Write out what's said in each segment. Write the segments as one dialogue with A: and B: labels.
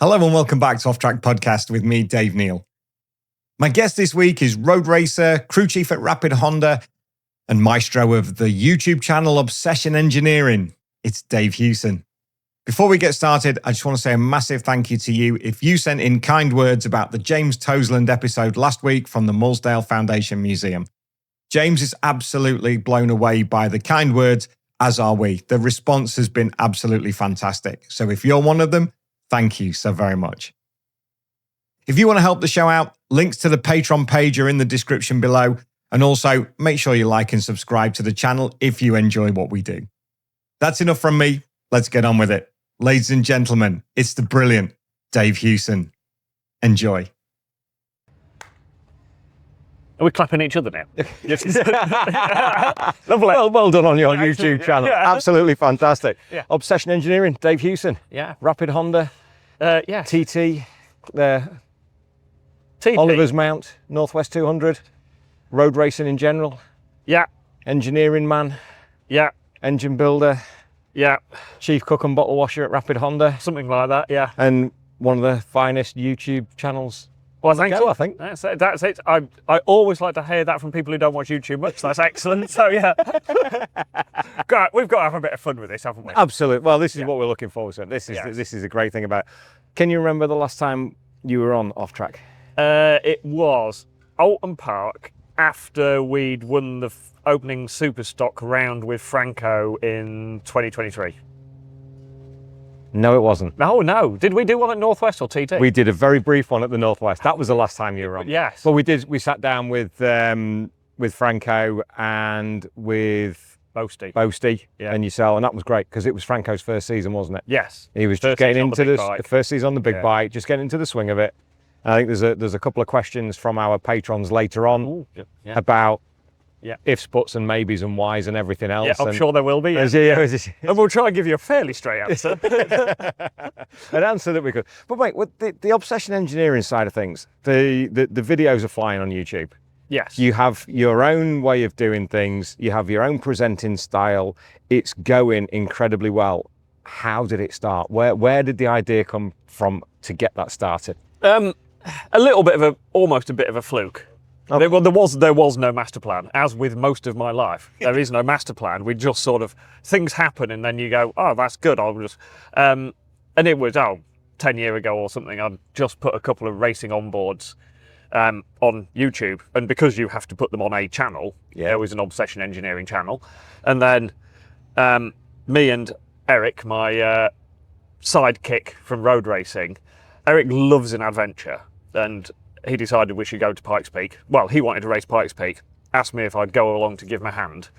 A: Hello and welcome back to Off Track Podcast with me, Dave Neal. My guest this week is road racer, crew chief at Rapid Honda, and maestro of the YouTube channel Obsession Engineering. It's Dave Hewson. Before we get started, I just want to say a massive thank you to you if you sent in kind words about the James Toseland episode last week from the Mullsdale Foundation Museum. James is absolutely blown away by the kind words, as are we. The response has been absolutely fantastic. So if you're one of them, thank you so very much. If you want to help the show out, links to the Patreon page are in the description below. And also, make sure you like and subscribe to the channel if you enjoy what we do. That's enough from me. Let's get on with it. Ladies and gentlemen, it's the brilliant Dave Hewson. Enjoy.
B: Are we clapping each other now?
C: Lovely. Well done on your YouTube channel.
B: Yeah.
C: Absolutely fantastic.
B: Yeah.
C: Obsession Engineering, Dave Hewson.
B: Yeah.
C: Rapid Honda,
B: Yeah.
C: TT,
B: TT.
C: Oliver's Mount, Northwest 200, road racing in general,
B: Yeah.
C: engineering man,
B: Yeah.
C: engine builder,
B: Yeah.
C: chief cook and bottle washer at Rapid Honda,
B: Something like that. Yeah.
C: and one of the finest YouTube channels.
B: Well, thanks.
C: Go, I think.
B: That's it. That's it. I always like to hear that from people who don't watch YouTube much. That's excellent. So yeah. We've got to have a bit of fun with this, haven't we?
C: Absolutely. Well, this is what we're looking forward to. This is a great thing about it. Can you remember the last time you were on Off Track?
B: It was Alton Park after we'd won the opening super stock round with Franco in 2023.
C: No, it wasn't.
B: No. Did we do one at Northwest or TT?
C: We did a very brief one at the Northwest. That was the last time you were on.
B: Yes.
C: Well, we sat down with Franco and with Boasties and yourself, and that was great because it was Franco's first season, wasn't it?
B: Yes.
C: He was just getting into the first season on the big bike, just getting into the swing of it. And I think there's a couple of questions from our patrons later on about ifs, buts, and maybes and whys and everything else.
B: Yeah, I'm sure there will be.
C: And
B: we'll try and give you a fairly straight answer.
C: An answer that we could. But wait, with the Obsession Engineering side of things, the videos are flying on YouTube.
B: Yes.
C: You have your own way of doing things. You have your own presenting style. It's going incredibly well. How did it start? Where did the idea come from to get that started?
B: Almost a bit of a fluke.
C: Okay.
B: There was no master plan. As with most of my life, there is no master plan. We just sort of, things happen and then you go, oh, that's good. I'll just, and it was, 10 years ago or something, I'd just put a couple of racing onboards on YouTube. And because you have to put them on a channel, there was an Obsession Engineering channel. And then me and Eric, my sidekick from road racing, Eric loves an adventure, and he decided we should go to Pikes Peak. Well, he wanted to race Pikes Peak, asked me if I'd go along to give him a hand,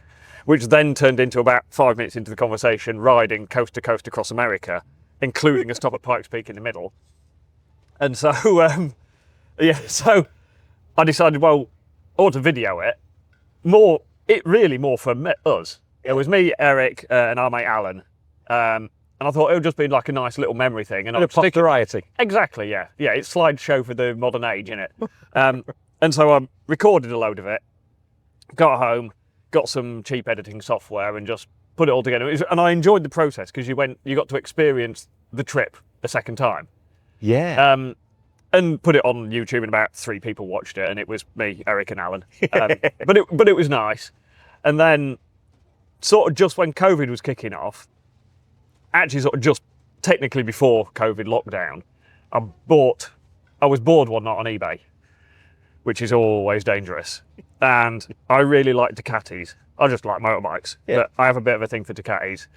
B: which then turned into about 5 minutes into the conversation, riding coast to coast across America, including a stop at Pikes Peak in the middle. And so, so I decided, well, I ought to video it. More for us. It was me, Eric, and our mate Alan. And I thought it would just be like a nice little memory thing. And
C: a variety.
B: Exactly, yeah. Yeah, it's slideshow for the modern age, innit? And so I recorded a load of it, got home, got some cheap editing software and just put it all together. And I enjoyed the process because you got to experience the trip a second time.
C: Yeah.
B: And put it on YouTube and about 3 people watched it and it was me, Eric and Alan. But it was nice. And then sort of just when COVID was kicking off, actually sort of just technically before COVID lockdown, I was bored one night on eBay, which is always dangerous. And I really like Ducatis. I just like motorbikes, but I have a bit of a thing for Ducatis.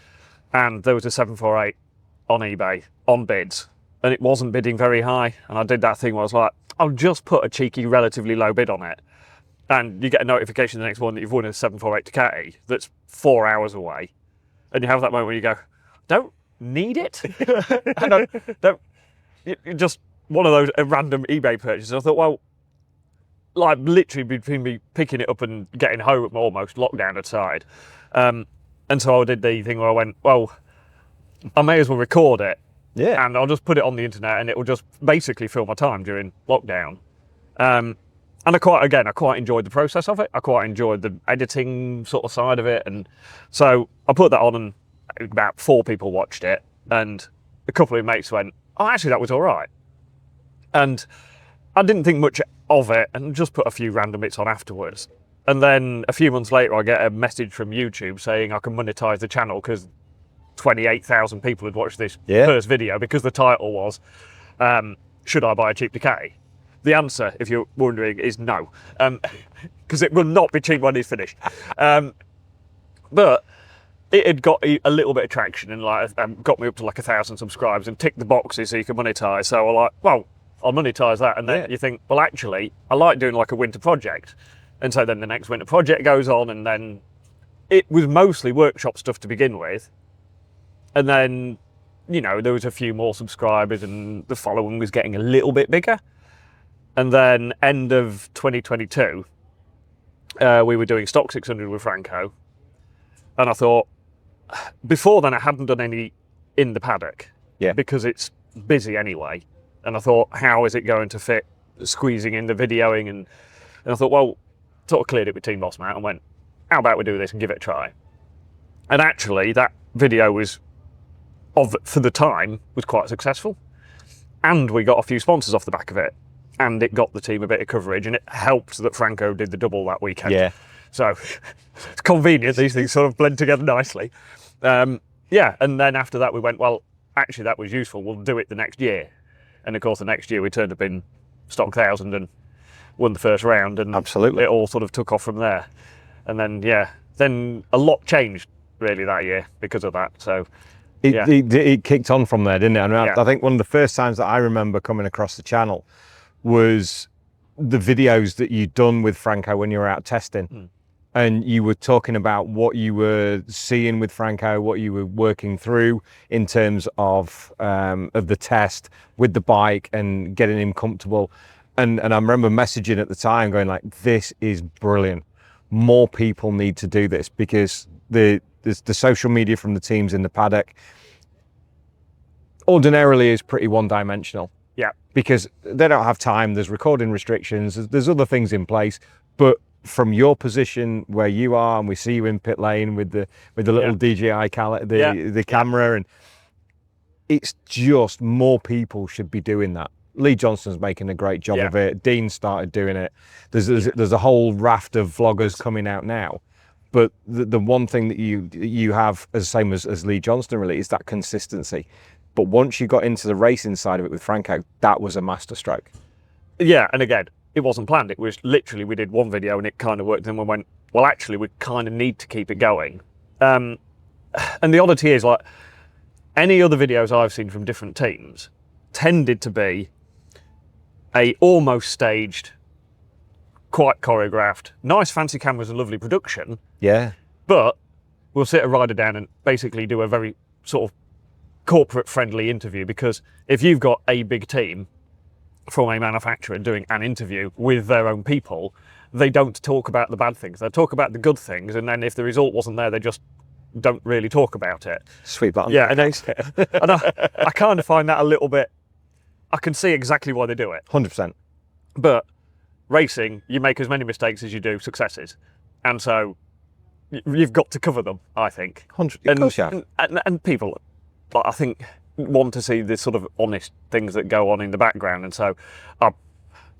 B: And there was a 748 on eBay on bids and it wasn't bidding very high. And I did that thing where I was like, I'll just put a cheeky, relatively low bid on it. And you get a notification the next morning that you've won a 748 Ducati that's 4 hours away. And you have that moment where you go, don't need it. Just one of those random eBay purchases. I thought, well, like literally between me picking it up and getting home, almost lockdown aside. And so I did the thing where I went, well, I may as well record it.
C: Yeah.
B: And I'll just put it on the internet and it will just basically fill my time during lockdown. And I quite enjoyed the process of it. I quite enjoyed the editing sort of side of it. And so I put that on and about 4 people watched it. And a couple of mates went, oh, actually, that was all right. And I didn't think much of it and just put a few random bits on afterwards. And then a few months later, I get a message from YouTube saying I can monetize the channel because 28,000 people had watched this first video, because the title was, should I buy a cheap decay? The answer, if you're wondering, is no, because it will not be cheap when it's finished. But it had got a little bit of traction and got me up to 1,000 subscribers and ticked the boxes so you can monetize. So I'm like, well, I'll monetize that. And then you think, well, actually, I like doing a winter project. And so then the next winter project goes on, and then it was mostly workshop stuff to begin with. And then, there was a few more subscribers and the following was getting a little bit bigger. And then end of 2022, we were doing stock 600 with Franco. And I thought, before then I hadn't done any in the paddock, because it's busy anyway. And I thought, how is it going to fit squeezing in the videoing? And I thought, well, sort of cleared it with Team Boss Man and went, how about we do this and give it a try? And actually that video was, for the time, was quite successful. And we got a few sponsors off the back of it. And it got the team a bit of coverage, and it helped that Franco did the double that weekend. Yeah. So it's convenient, these things sort of blend together nicely. And then after that we went, well, actually that was useful, we'll do it the next year. And of course the next year we turned up in stock 1000 and won the first round, and absolutely it all sort of took off from there. And then, then a lot changed really that year because of that. So it kicked on from there, didn't it? And I think one of the first times that I remember coming across the channel was the videos that you'd done with Franco when you were out testing. And you were talking about what you were seeing with Franco, what you were working through in terms of the test with the bike and getting him comfortable. And I remember messaging at the time going this is brilliant. More people need to do this, because the social media from the teams in the paddock ordinarily is pretty one-dimensional. Yeah, because they don't have time. There's recording restrictions. There's other things in place. But from your position where you are, and we see you in pit lane with the little DJI the camera, and it's just more people should be doing that. Lee Johnston's making a great job of it. Dean started doing it. There's a whole raft of vloggers coming out now. But the one thing that you have, as same as Lee Johnston really, is that consistency. But once you got into the racing side of it with Franco, that was a masterstroke. Yeah, and again, it wasn't planned. It was literally, we did one video and it kind of worked. And we went, well, actually, we kind of need to keep it going. And the oddity is, any other videos I've seen from different teams tended to be a almost staged, quite choreographed, nice fancy cameras and lovely production. Yeah. But we'll sit a rider down and basically do a very sort of corporate friendly interview, because if you've got a big team from a manufacturer doing an interview with their own people, they don't talk about the bad things. They talk about the good things, and then if the result wasn't there, they just don't really talk about it. Sweet button. Yeah, and I kind of find that a little bit, I can see exactly why they do it. 100%. But racing, you make as many mistakes as you do successes. And so you've got to cover them, I think. 100%. Of course you have. And people, I think, want to see the sort of honest things that go on in the background. And so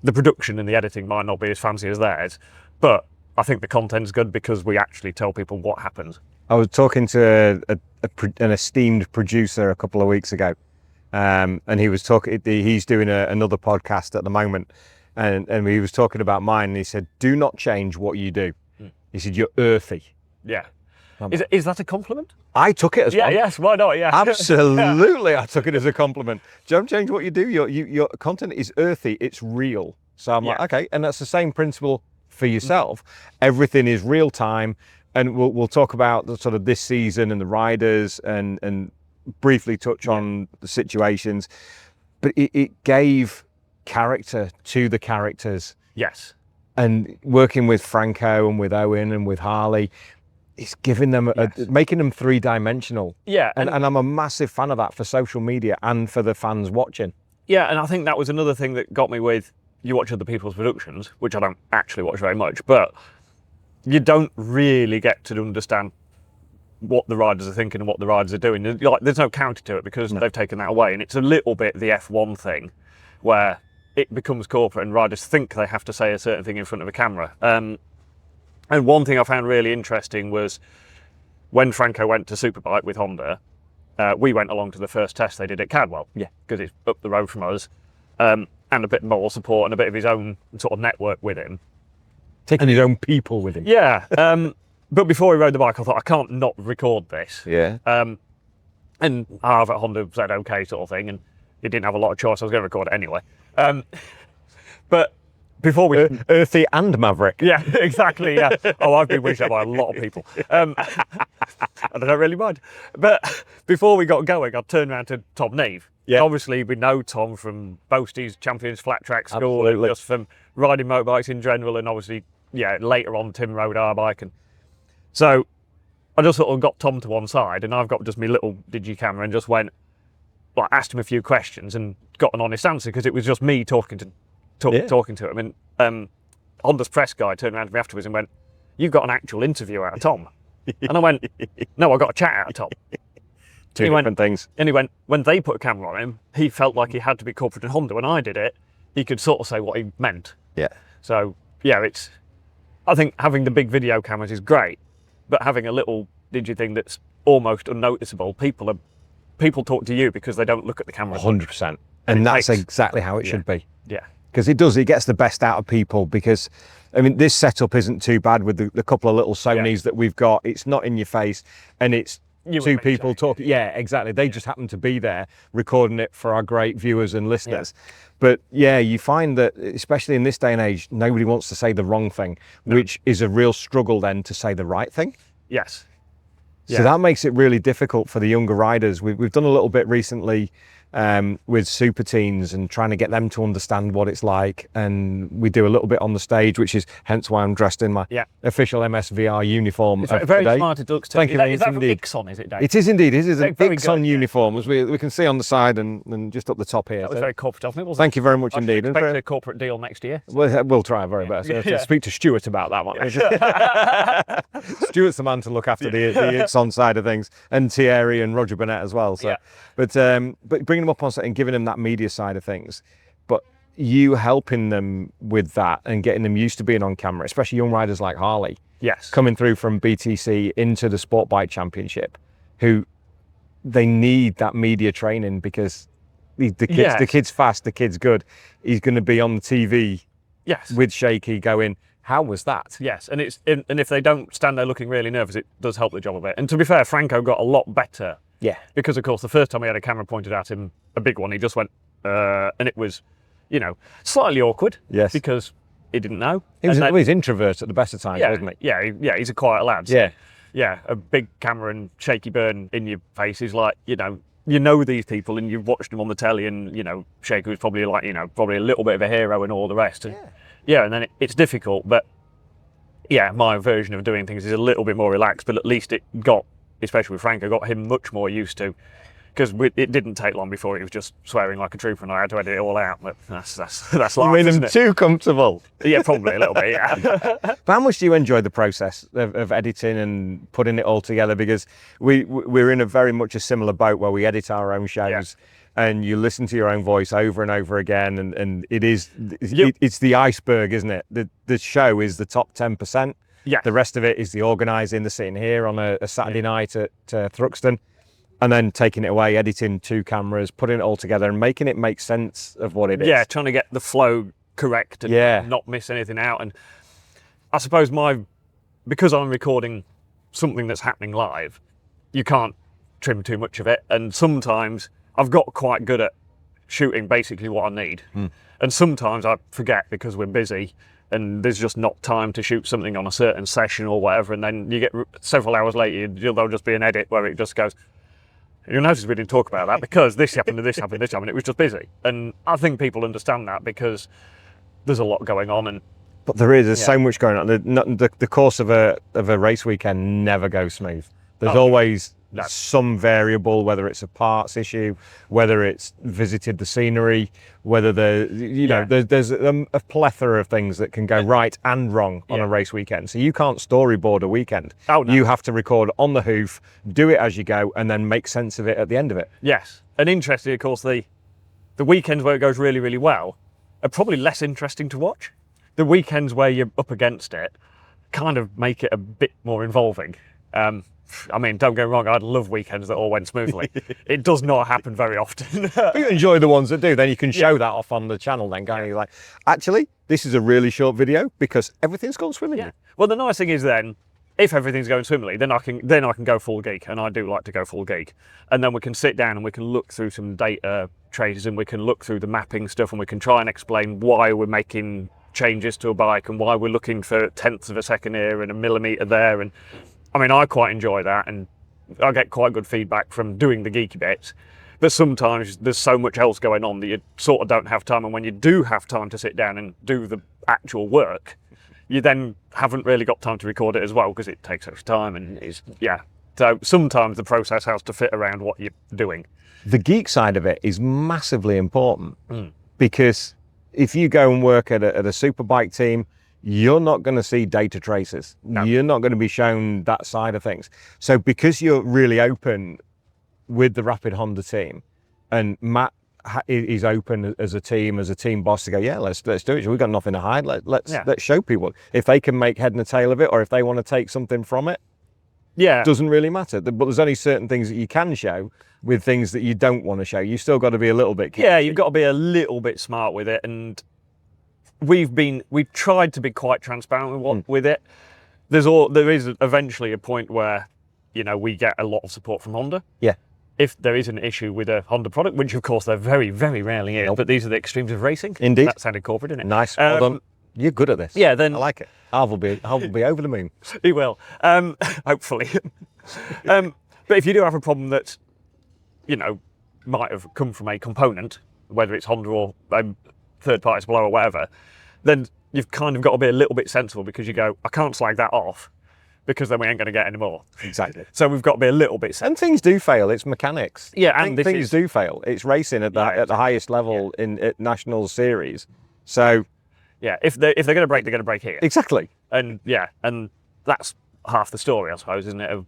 B: the production and the editing might not be as fancy as theirs, but I think the content's good because we actually tell people what happens. I was talking to an esteemed producer a couple of weeks ago, and he was talking, he's doing another podcast at the moment, and he was talking about mine, and he said, do not change what you do. He said, you're earthy. Yeah. Is that a compliment? I took it as one. Yes, why not? Yeah. Absolutely, I took it as a compliment. Don't change what you do. Your content is earthy, it's real. So I'm like, okay, and that's the same principle for yourself. Everything is real time, and we'll talk about the sort of this season and the riders and briefly touch on the situations, but it gave character to the characters. Yes. And working with Franco and with Owen and with Harley, it's giving them, making them three-dimensional. Yeah. And I'm a massive fan of that for social media and for the fans watching. Yeah, and I think that was another thing that got me with, you watch other people's productions, which I don't actually watch very much, but you don't really get to understand what the riders are thinking and what the riders are doing. There's no counter to it because they've taken that away, and it's a little bit the F1 thing where it becomes corporate and riders think they have to say a certain thing in front of a camera. And one thing I found really interesting was when Franco went to Superbike with Honda, we went along to the first test they did at Cadwell, because it's up the road from us, and a bit more support and a bit of his own sort of network with him.
C: Taking his own people with him.
B: Yeah. But before he rode the bike, I thought, I can't not record this.
C: Yeah.
B: And Harv at Honda said okay, sort of thing, and he didn't have a lot of choice. I was going to record it anyway. But before we...
C: Earthy and Maverick.
B: Yeah, exactly, yeah. Oh, I've been wished that by a lot of people. And I don't really mind. But before we got going, I turned around to Tom Neve.
C: Yeah.
B: Obviously, we know Tom from Boasties, Champions Flat Track School, and just from riding motorbikes in general, and obviously, later on, Tim rode our bike. And so I just sort of got Tom to one side, and I've got just my little digi camera and just went, asked him a few questions and got an honest answer because it was just me talking to him. And Honda's press guy turned around to me afterwards and went, "You've got an actual interview out of Tom." And I went, "No, I got a chat out of Tom."
C: Two different things.
B: And he went, when they put a camera on him, he felt like he had to be corporate in Honda. When I did it, he could sort of say what he meant.
C: Yeah.
B: So, I think having the big video cameras is great, but having a little digi thing that's almost unnoticeable, people talk to you because they don't look at the camera.
C: 100%. And that's exactly how it should be.
B: Yeah.
C: Because it gets the best out of people because, I mean, this setup isn't too bad with the couple of little Sonys that we've got. It's not in your face and it's two people talking. Yeah, exactly. They just happen to be there recording it for our great viewers and listeners. Yeah. But you find that, especially in this day and age, nobody wants to say the wrong thing, which is a real struggle then to say the right thing.
B: Yes.
C: So that makes it really difficult for the younger riders. We've done a little bit recently with super teens and trying to get them to understand what it's like. And we do a little bit on the stage, which is hence why I'm dressed in my official MSVR uniform.
B: It's very smart. It looks.
C: Thank you.
B: Is that from Ixon, is it, Dave?
C: It is indeed. It is an Ixon uniform, as we can see on the side and just up the top here.
B: That was very corporate of me, wasn't it?
C: Thank you very much indeed.
B: Expect a corporate deal next year.
C: We'll try our very best. To speak to Stuart about that one. Stuart's the man to look after the Ixon side of things, and Thierry and Roger Burnett as well. So, but bringing them up on set and giving them that media side of things, but you helping them with that and getting them used to being on camera, especially young riders like Harley, coming through from BTC into the Sport Bike Championship, who they need that media training because the kid's fast, the kid's good. He's going to be on the TV with Shaky going, how was that?
B: Yes, and if they don't stand there looking really nervous, it does help the job a bit. And to be fair, Franco got a lot better.
C: Yeah.
B: Because of course, the first time he had a camera pointed at him, a big one, he just went, and it was, slightly awkward.
C: Yes.
B: Because he didn't know.
C: He's introvert at the best of times, wasn't he?
B: Yeah, he's a quiet lad. So, a big camera and Shaky burn in your face is like, you know these people and you've watched them on the telly and, Shaky was probably like, probably a little bit of a hero and all the rest. And, and then it's difficult, but my version of doing things is a little bit more relaxed, but at least it got, especially with Franco, got him much more used to, because it didn't take long before he was just swearing like a trooper and I had to edit it all out, but that's life,
C: you made him too comfortable.
B: Yeah, probably a little bit, yeah.
C: But how much do you enjoy the process of editing and putting it all together? Because we're in a very much a similar boat where we edit our own shows and you listen to your own voice over and over again, and it's the iceberg, isn't it? The show is the top 10%.
B: Yeah.
C: The rest of it is the organising, the sitting here on a Saturday night at Thruxton, and then taking it away, editing 2 cameras, putting it all together and making it make sense of what it is.
B: Yeah, trying to get the flow correct and not miss anything out. And I suppose because I'm recording something that's happening live, you can't trim too much of it. And sometimes I've got quite good at shooting basically what I need. And sometimes I forget because we're busy and there's just not time to shoot something on a certain session or whatever, and then you get several hours later, there'll just be an edit where it just goes, you'll notice we didn't talk about that because this happened and this happened, this happened, it was just busy. And I think people understand that because there's a lot going on.
C: But there's so much going on. The course of a race weekend never goes smooth. There's always some variable, whether it's a parts issue, whether it's visited the scenery, whether there's a plethora of things that can go right and wrong on a race weekend. So you can't storyboard a weekend.
B: Oh, no.
C: You have to record on the hoof, do it as you go, and then make sense of it at the end of it.
B: Yes. And interestingly, of course, the weekends where it goes really, really well are probably less interesting to watch. The weekends where you're up against it kind of make it a bit more involving. I mean, don't get me wrong, I'd love weekends that all went smoothly. It does not happen very often.
C: But you enjoy the ones that do, then you can show that off on the channel then, going like, actually, this is a really short video because everything's gone swimmingly.
B: Yeah. Well, the nice thing is then, if everything's going swimmingly, then I can go full geek, and I do like to go full geek. And then we can sit down and we can look through some data traces, and we can look through the mapping stuff, and we can try and explain why we're making changes to a bike and why we're looking for tenths of a second here and a millimetre there. And I mean, I quite enjoy that, and I get quite good feedback from doing the geeky bits. But sometimes there's so much else going on that you sort of don't have time, and when you do have time to sit down and do the actual work, you then haven't really got time to record it as well because it takes extra time, and so sometimes the process has to fit around what you're doing.
C: The geek side of it is massively important because if you go and work at a superbike team, you're not going to see data traces. No. You're not going to be shown that side of things. So because you're really open with the Rapid Honda team, and Matt is open as a team boss to go, yeah, let's do it. We've got nothing to hide. Let's show people. If they can make head and a tail of it, or if they want to take something from it, doesn't really matter. But there's only certain things that you can show with things that you don't want to show. You've still got to be a little bit careful.
B: Yeah, you've got to be a little bit smart with it, and we've tried to be quite transparent with it. There is eventually a point where, we get a lot of support from Honda.
C: Yeah.
B: If there is an issue with a Honda product, which of course there very, very rarely is, but these are the extremes of racing.
C: Indeed.
B: That sounded corporate, didn't it?
C: Nice. Well done. You're good at this.
B: Yeah, then
C: I like it. Harv will be over the moon.
B: He will, hopefully. But if you do have a problem that, might have come from a component, whether it's Honda or third-party supplier or whatever, then you've kind of got to be a little bit sensible, because you go, I can't slag that off, because then we ain't going to get any more.
C: Exactly.
B: So we've got to be a little bit sensible.
C: And things do fail. It's mechanics.
B: Yeah, and
C: things do fail. It's racing at the highest level at National Series. So
B: yeah, if they're going to break, they're going to break here.
C: Exactly.
B: And and that's half the story, I suppose, isn't it? Of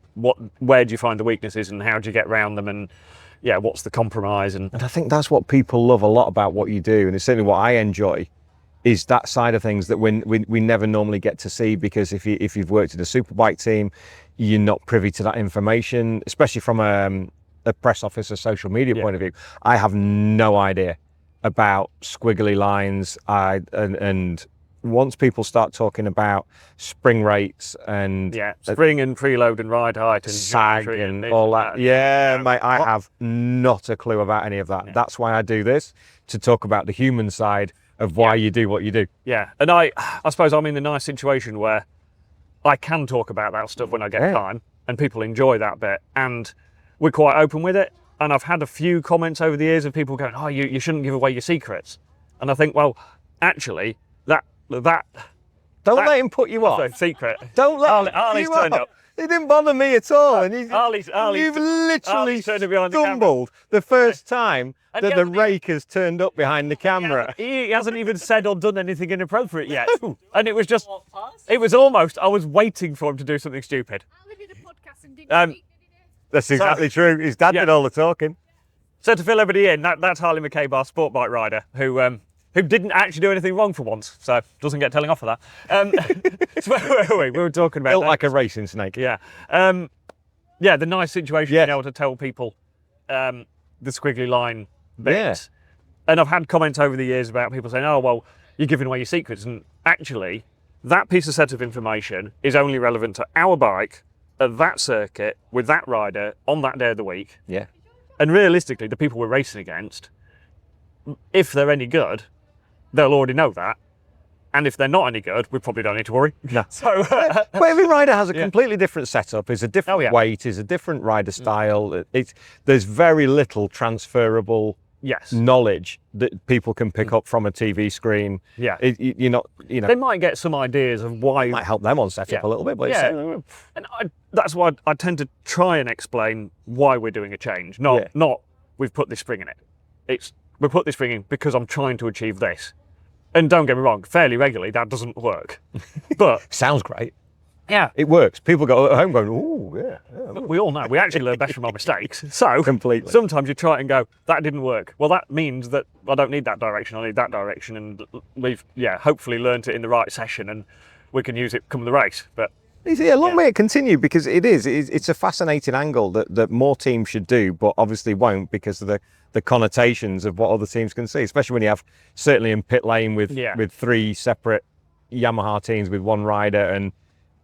B: where do you find the weaknesses, and how do you get around them, and what's the compromise? And
C: I think that's what people love a lot about what you do, and it's certainly what I enjoy, is that side of things that we never normally get to see, because if you've worked at a superbike team, you're not privy to that information, especially from a press officer social media point of view. I have no idea about squiggly lines. And once people start talking about spring rates and
B: spring and preload and ride height and
C: sag and all that, mate, I have not a clue about any of that. Yeah. That's why I do this, to talk about the human side of why you do what you do.
B: Yeah, and I suppose I'm in the nice situation where I can talk about that stuff when I get time, and people enjoy that bit, and we're quite open with it. And I've had a few comments over the years of people going, oh, you shouldn't give away your secrets. And I think, well, actually, that
C: don't let him put you off.
B: Secret.
C: Don't let
B: Harley's turned up.
C: It didn't bother me at all. And
B: you've
C: literally stumbled the first time that the rake has turned up behind the camera.
B: He hasn't even said or done anything inappropriate yet. And it was just, it was almost, I was waiting for him to do something stupid.
C: That's exactly true. His dad did all the talking.
B: So to fill everybody in, that's Harley McCabe, our sport bike rider, who didn't actually do anything wrong for once, so doesn't get telling off for that. So where were we? We were talking about
C: built like a racing snake.
B: Yeah. The nice situation being able to tell people the squiggly line bit. Yeah. And I've had comments over the years about people saying, oh, well, you're giving away your secrets. And actually, that piece of set of information is only relevant to our bike at that circuit with that rider on that day of the week.
C: Yeah.
B: And realistically, the people we're racing against, if they're any good, they'll already know that. And if they're not any good, we probably don't need to worry.
C: No. So, but every rider has a completely different setup, is a different weight, is a different rider style. There's very little transferable knowledge that people can pick up from a TV screen.
B: Yeah.
C: You're not, you know.
B: They might get some ideas of why.
C: It might help them on setup a little bit. But
B: and that's why I tend to try and explain why we're doing a change. Not we've put this spring in it. It's we put this spring in because I'm trying to achieve this. And don't get me wrong, fairly regularly that doesn't work. But
C: sounds great.
B: Yeah.
C: It works. People go at home going, ooh, yeah.
B: But we all know, we actually learn best from our mistakes. So
C: completely.
B: Sometimes you try it and go, that didn't work. Well, that means that I don't need that direction, I need that direction. And we've, hopefully learned it in the right session and we can use it come the race. But
C: long may it continue, because it's a fascinating angle that more teams should do, but obviously won't because of the connotations of what other teams can see, especially when you have, certainly in pit lane with 3 separate Yamaha teams with 1 rider and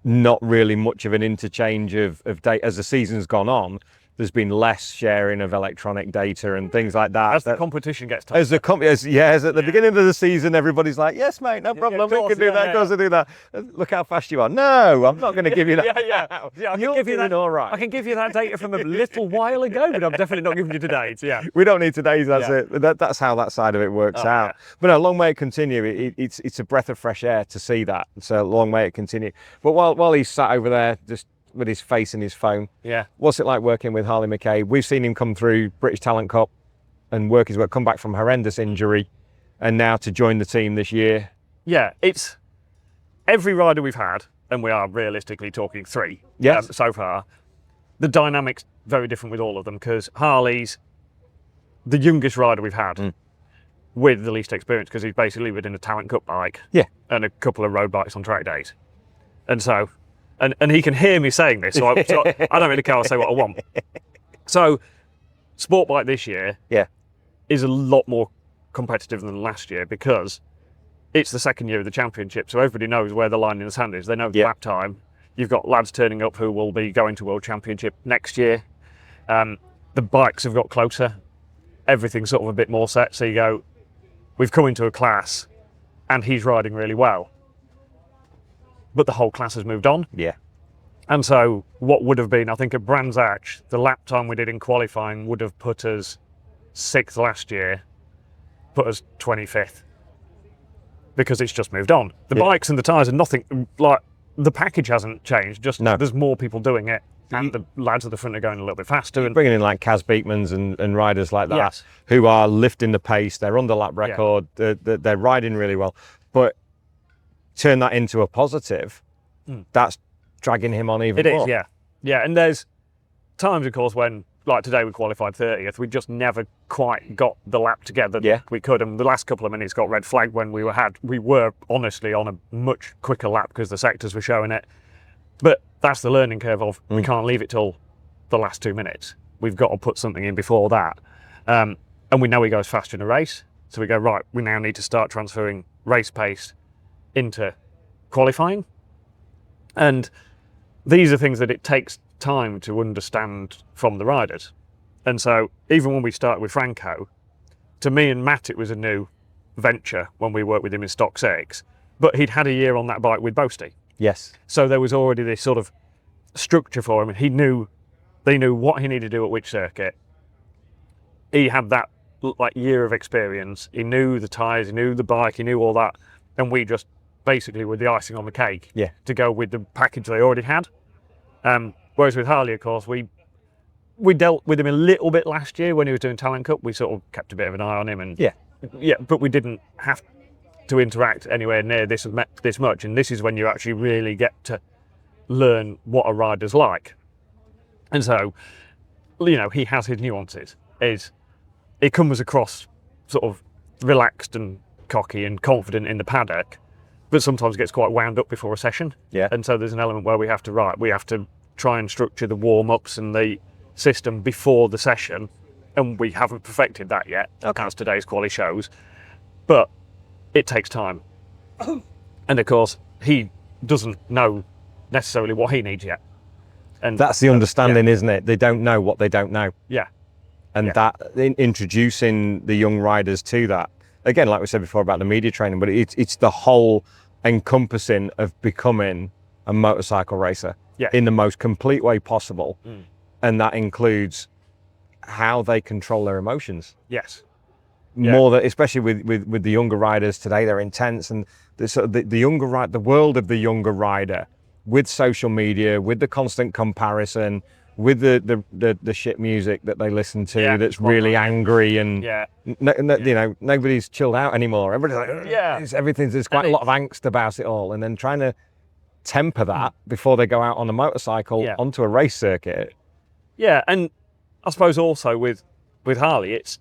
C: not really much of an interchange of data. As the season's gone on, there's been less sharing of electronic data and things like that.
B: As the competition gets tougher.
C: As at the beginning of the season, everybody's like, yes, mate, no problem, we can do that, of course I do that. Look how fast you are. No, I'm not going to give you that.
B: I can give you that. All right. I can give you that data from a little while ago, but I'm definitely not giving you today's. Yeah.
C: We don't need today's, that's it. That's how that side of it works out. Yeah. But no, long may it continue. It's a breath of fresh air to see that. So long may it continue. But while he's sat over there, just with his face in his phone.
B: Yeah.
C: What's it like working with Harley McCabe? We've seen him come through British Talent Cup and work his way, come back from horrendous injury, and now to join the team this year.
B: Yeah, it's every rider we've had, and we are realistically talking 3 so far. The dynamic's very different with all of them, because Harley's the youngest rider we've had with the least experience, because he's basically ridden a Talent Cup bike and a couple of road bikes on track days. And so And he can hear me saying this, so I don't really care. I'll say what I want. So, sport bike this year is a lot more competitive than last year, because it's the second year of the championship, so everybody knows where the line in the sand is. They know the lap time. You've got lads turning up who will be going to World Championship next year. The bikes have got closer. Everything's sort of a bit more set. So you go, we've come into a class and he's riding really well, but the whole class has moved on.
C: Yeah.
B: And so what would have been, I think at Brands Hatch, the lap time we did in qualifying would have put us 6th last year, put us 25th, because it's just moved on. The bikes and the tyres are nothing, like the package hasn't changed, just there's more people doing it, and the lads at the front are going a little bit faster. And
C: bringing in like Kaz Beekmans and riders like that, who are lifting the pace, they're on the lap record, they're riding really well. But turn that into a positive, that's dragging him on even more.
B: It is, yeah. And there's times, of course, when, like today we qualified 30th, we just never quite got the lap together that we could. And the last couple of minutes got red flagged when we were honestly on a much quicker lap because the sectors were showing it. But that's the learning curve of we can't leave it till the last 2 minutes. We've got to put something in before that. And we know he goes faster in a race. So we go, right, we now need to start transferring race pace into qualifying. And these are things that it takes time to understand from the riders. And so even when we started with Franco, to me and Matt it was a new venture when we worked with him in Stock 6, but he'd had a year on that bike with Boasties.
C: Yes.
B: So there was already this sort of structure for him, and they knew what he needed to do at which circuit. He had that like year of experience. He knew the tyres, he knew the bike, he knew all that, and we just basically were the icing on the cake to go with the package they already had. Whereas with Harley, of course, we dealt with him a little bit last year when he was doing Talent Cup. We sort of kept a bit of an eye on him, and but we didn't have to interact anywhere near this much. And this is when you actually really get to learn what a rider's like. And so, he has his nuances. He comes across sort of relaxed and cocky and confident in the paddock, but sometimes gets quite wound up before a session. Yeah. And so there's an element where we have to try and structure the warm-ups and the system before the session, and we haven't perfected that yet, as today's quali shows, but it takes time. And of course, he doesn't know necessarily what he needs yet. And
C: that's the understanding, isn't it? They don't know what they don't know.
B: Yeah.
C: And that introducing the young riders to that, again, like we said before about the media training, but it's the whole encompassing of becoming a motorcycle racer in the most complete way possible. And that includes how they control their emotions.
B: Yes.
C: more that, especially with the younger riders today, they're intense, and the younger ride, the world of the younger rider, with social media, with the constant comparison, with the shit music that they listen to, that's really angry, and you know, nobody's chilled out anymore. Everybody's like, there's quite a lot of angst about it all, and then trying to temper that before they go out on a motorcycle onto a race circuit.
B: Yeah, and I suppose also with Harley, it's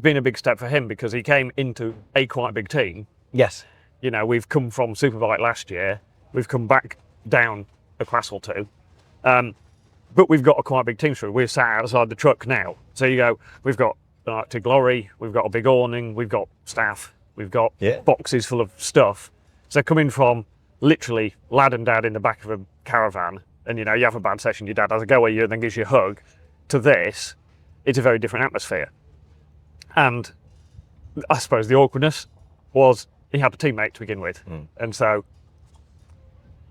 B: been a big step for him because he came into a quite big team.
C: Yes.
B: You know, we've come from Superbike last year, we've come back down a class or two, but we've got a quite big team through. We're sat outside the truck now. So you go, we've got an Arctic lorry, we've got a big awning, we've got staff, we've got boxes full of stuff. So coming from literally lad and dad in the back of a caravan, and you know, you have a bad session, your dad has a go at you and then gives you a hug, to this, it's a very different atmosphere. And I suppose the awkwardness was he had a teammate to begin with. And so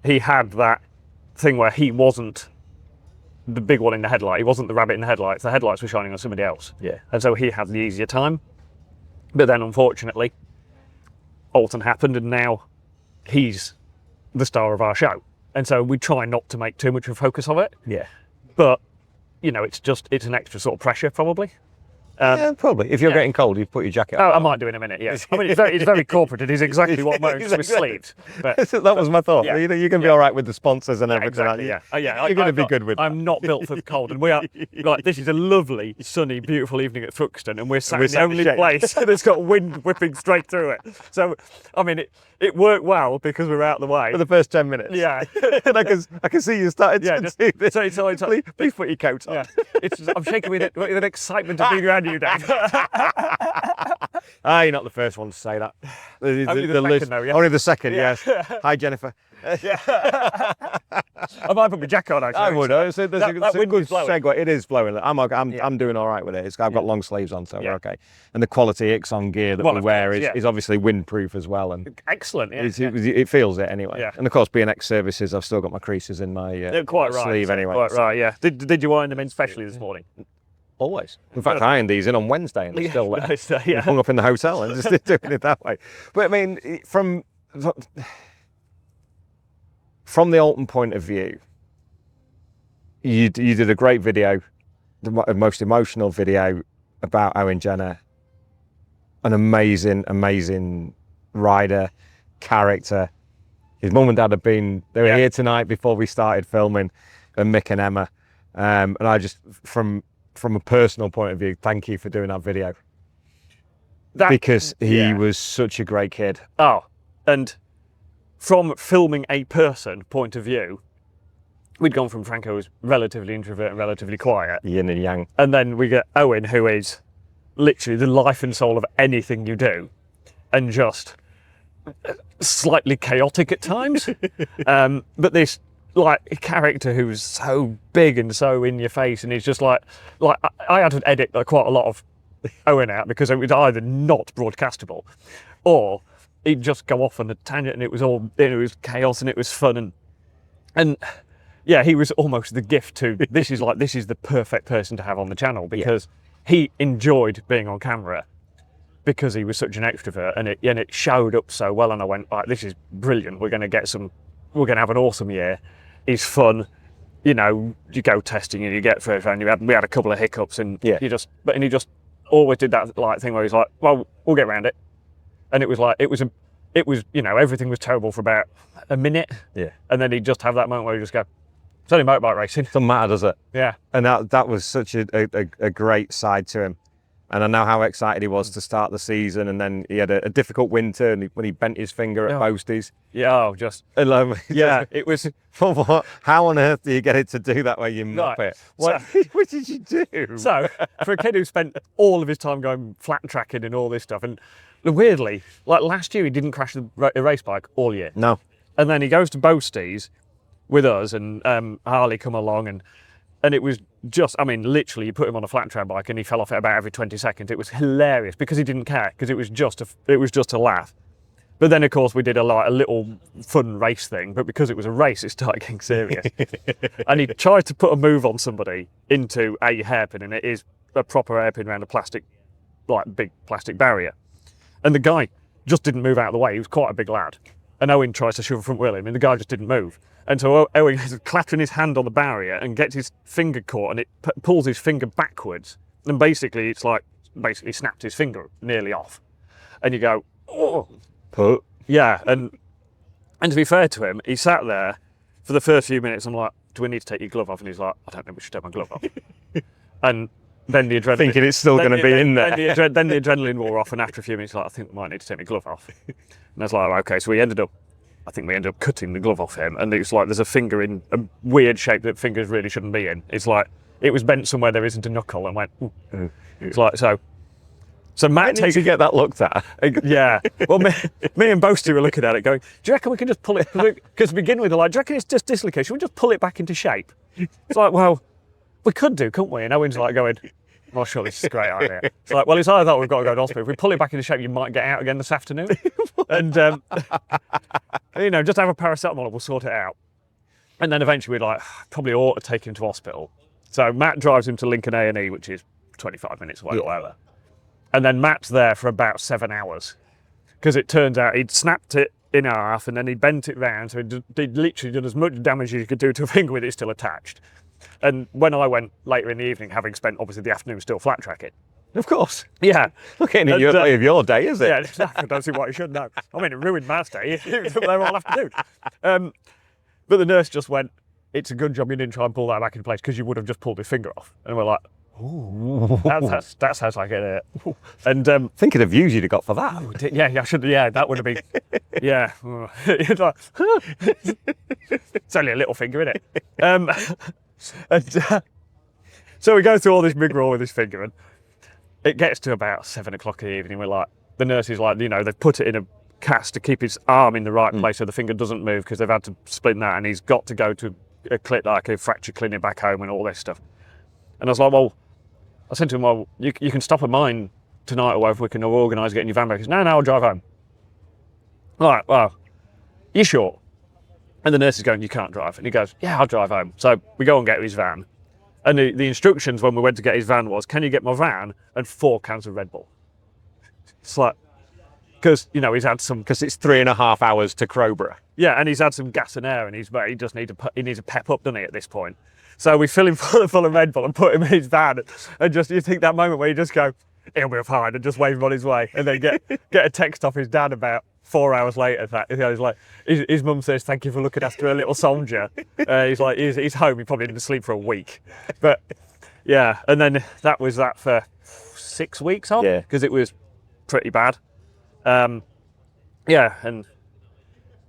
B: he had that thing where he wasn't the big one in the headlight. He wasn't the rabbit in the headlights. The headlights were shining on somebody else.
C: Yeah.
B: And so he had the easier time. But then unfortunately, Alton happened, and now he's the star of our show. And so we try not to make too much of a focus of it.
C: Yeah.
B: But, you know, it's an extra sort of pressure probably.
C: Yeah, probably. If you're getting cold, you put your jacket on.
B: Oh, I might do in a minute, yeah. I mean, it's very corporate. It is exactly what modes with sleeves. But
C: that was my thought.
B: Yeah.
C: You can be all right with the sponsors and everything.
B: Exactly, yeah.
C: You're going to be good with
B: I'm not built for the cold. And we are, like, this is a lovely, sunny, beautiful evening at Thruxton, and we're sat in the only place that's got wind whipping straight through it. So, I mean, it worked well because we were out of the way.
C: For the first 10 minutes.
B: Yeah.
C: And I can see you started to do this. Please put your coat on.
B: Yeah. I'm shaking with an excitement of being around you, Dave.
C: You're not the first one to say that.
B: Only the second, though, yeah?
C: Only the second, yes. Hi, Jennifer.
B: I might put my jacket on, actually.
C: I would. It's a good segue. It is blowing. I'm doing all right with it. I've got long sleeves on, so we're okay. And the quality Ixon gear that we wear is obviously windproof as well. And
B: excellent, yeah.
C: It feels it anyway.
B: Yeah.
C: And of course, being ex-services, I've still got my creases in my sleeve anyway.
B: Quite right, yeah. Did you iron them in specially this morning?
C: Always. In fact, I ironed these in on Wednesday and they're still there. Hung up in the hotel and just doing it that way. But I mean, from the Alton point of view, you did a great video, the most emotional video about Owen Jenner. An amazing rider, character. His mum and dad they were here tonight before we started filming, and Mick and Emma. And I just, from a personal point of view, thank you for doing that video. Because he was such a great kid.
B: Oh, and from filming a person point of view, we'd gone from Franco, who's relatively introvert and relatively quiet.
C: Yin and yang.
B: And then we get Owen, who is literally the life and soul of anything you do, and just slightly chaotic at times. But this character who's so big and so in your face, and he's just like I had to edit quite a lot of Owen out because it was either not broadcastable, or he'd just go off on a tangent, and it was chaos and it was fun, and yeah, he was almost the gift to this is the perfect person to have on the channel, because he enjoyed being on camera because he was such an extrovert, and it showed up so well, and I went, right, this is brilliant. We're going to have an awesome year. He's fun, you know. You go testing and you get first round. We had a couple of hiccups, and he just always did that thing where he's like, well, we'll get around it. And it was you know, everything was terrible for about a minute. Yeah. And then he'd just have that moment where you just go, it's only motorbike racing.
C: Doesn't matter, does it?
B: Yeah.
C: And that was such a great side to him. And I know how excited he was to start the season, and then he had a difficult winter, and when he bent his finger at Boasties.
B: Yeah,
C: it was. How on earth do you get it to do that way, you muppet? What did you do?
B: So, for a kid who spent all of his time going flat tracking and all this stuff, and weirdly, like last year, he didn't crash a race bike all year.
C: No.
B: And then he goes to Boasties with us, and Harley come along, and it was just, I mean, literally, you put him on a flat track bike and he fell off it about every 20 seconds. It was hilarious because he didn't care, because it was just a laugh. But then, of course, we did a little fun race thing, but because it was a race, it started getting serious. And he tried to put a move on somebody into a hairpin, and it is a proper hairpin around a plastic like big plastic barrier. And the guy just didn't move out of the way. He was quite a big lad. And Owen tries to shove a front wheel in, and the guy just didn't move. And so Owen is clattering his hand on the barrier and gets his finger caught, and it pulls his finger backwards. And basically, it's like, snapped his finger nearly off. And you go, oh.
C: Put.
B: Yeah, and to be fair to him, he sat there for the first few minutes. I'm like, do we need to take your glove off? And he's like, I don't think we should take my glove off. And then the adrenaline...
C: Thinking it's still going to be in there.
B: Then the adrenaline wore off, and after a few minutes, like, I think we might need to take my glove off. And I was like, okay, so we ended up cutting the glove off him, and it's like there's a finger in a weird shape that fingers really shouldn't be in. It's like, it was bent somewhere there isn't a knuckle, and went, ooh. It's like, so Matt
C: takes to get that looked at.
B: Yeah. Well, me and Boasties were looking at it going, do you reckon we can just pull it? Because to begin with, they're like, do you reckon it's just dislocated? Should we just pull it back into shape? It's like, well, we could do, couldn't we? And Owen's like going, well, sure, this is a great idea. It's like, well, it's either that or we've got to go to hospital. If we pull it back into shape, you might get out again this afternoon. And, you know, just have a paracetamol and we'll sort it out. And then eventually we're like, probably ought to take him to hospital. So Matt drives him to Lincoln A&E, which is 25 minutes away or whatever. And then Matt's there for about 7 hours. Because it turns out he'd snapped it in half and then he bent it round, so he'd literally done as much damage as you could do to a finger with it still attached. And when I went later in the evening, having spent obviously the afternoon still flat tracking.
C: Of course.
B: Yeah.
C: Look at your way of your day, is it?
B: Yeah, exactly. I don't see why you should know. I mean, it ruined Matt's day. It was all afternoon. But the nurse just went, it's a good job you didn't try and pull that back into place because you would have just pulled his finger off. And we're like, ooh, that's how I get it. And
C: thinking of views you'd have got for that.
B: Yeah, I should. Yeah, that would have been. Yeah, it's like, it's only a little finger, isn't it? So we go through all this rigmarole with his finger, and it gets to about 7 o'clock in the evening. We're like, the nurse is like, you know, they've put it in a cast to keep his arm in the right place so the finger doesn't move because they've had to split that, and he's got to go to a fracture clinic back home and all this stuff. And I was like, well, I said to him, well, you can stop at mine tonight or whatever, we can organise getting your van back. He said, no, I'll drive home. I'm like, well, you sure? And the nurse is going, you can't drive. And he goes, yeah, I'll drive home. So we go and get his van. And the instructions when we went to get his van was, can you get my van and 4 cans of Red Bull? It's like, because, you know, he's had some...
C: Because it's 3.5 hours to Crowborough.
B: Yeah, and he's had some gas and air, and he just needs to pep up, doesn't he, at this point? So we fill him full of Red Bull and put him in his van, and just, you think that moment where you just go, he'll be fine, and just wave him on his way, and then get a text off his dad about 4 hours later. He's like, his mum says, thank you for looking after a little soldier. He's like, he's home, he probably didn't sleep for a week. But yeah, and then that was that for 6 weeks on, because it was pretty bad.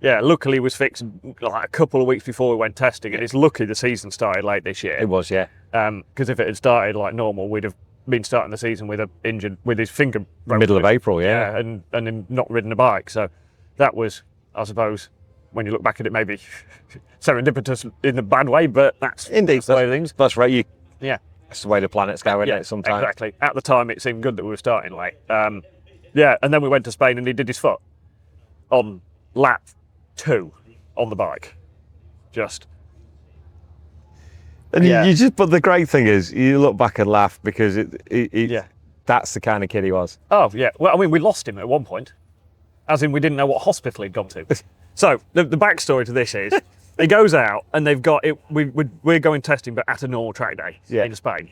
B: Luckily it was fixed like a couple of weeks before we went testing, and it's lucky the season started late this year.
C: It was, yeah.
B: Because if it had started like normal, we'd have been starting the season with his finger broken.
C: Middle of April, yeah.
B: And him not ridden a bike. So that was, I suppose, when you look back at it, maybe serendipitous in a bad way, but that's the way of things.
C: That's right.
B: Yeah.
C: That's the way the planets go, isn't it, sometimes?
B: Exactly. At the time, it seemed good that we were starting late. Yeah, and then we went to Spain and he did his foot on lap 2 on the bike.
C: And you just, but the great thing is, you look back and laugh because that's the kind of kid he was.
B: Oh, yeah. Well, I mean, we lost him at one point, as in we didn't know what hospital he'd gone to. So the backstory to this is, he goes out and they've got it. We're going testing, but at a normal track day in Spain.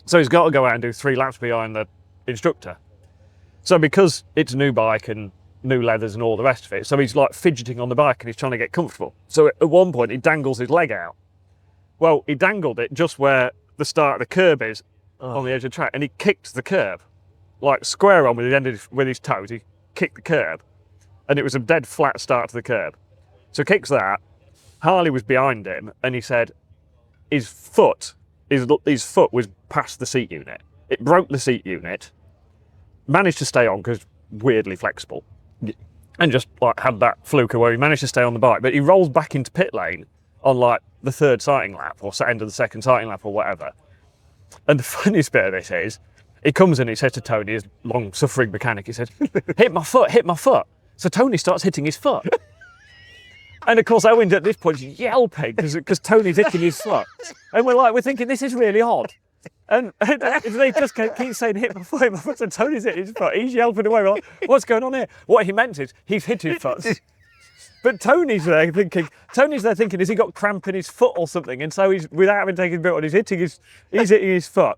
B: So he's got to go out and do 3 laps behind the instructor. So because it's a new bike and new leathers and all the rest of it, so he's like fidgeting on the bike and he's trying to get comfortable. So at one point he dangles his leg out. Well, he dangled it just where the start of the curb is on the edge of the track, and he kicked the curb, like square on with his toes. He kicked the curb, and it was a dead flat start to the curb. So he kicks that. Harley was behind him, and he said his foot was past the seat unit. It broke the seat unit. Managed to stay on because weirdly flexible, and just like had that fluke where he managed to stay on the bike, but he rolls back into pit lane on like the 3rd sighting lap or end of the 2nd sighting lap or whatever. And the funniest bit of this is, he comes in, he says to Tony, his long-suffering mechanic, he says, hit my foot. So Tony starts hitting his foot. And of course Owen at this point is yelping because Tony's hitting his foot. And we're thinking, this is really odd. And they just keep saying hit my foot, my foot, and Tony's hit his foot. He's yelping away. We're like, what's going on here? What he meant is he's hit his foot. But Tony's there thinking, has he got cramp in his foot or something? And so he's, without having taken his boot on, he's hitting his foot.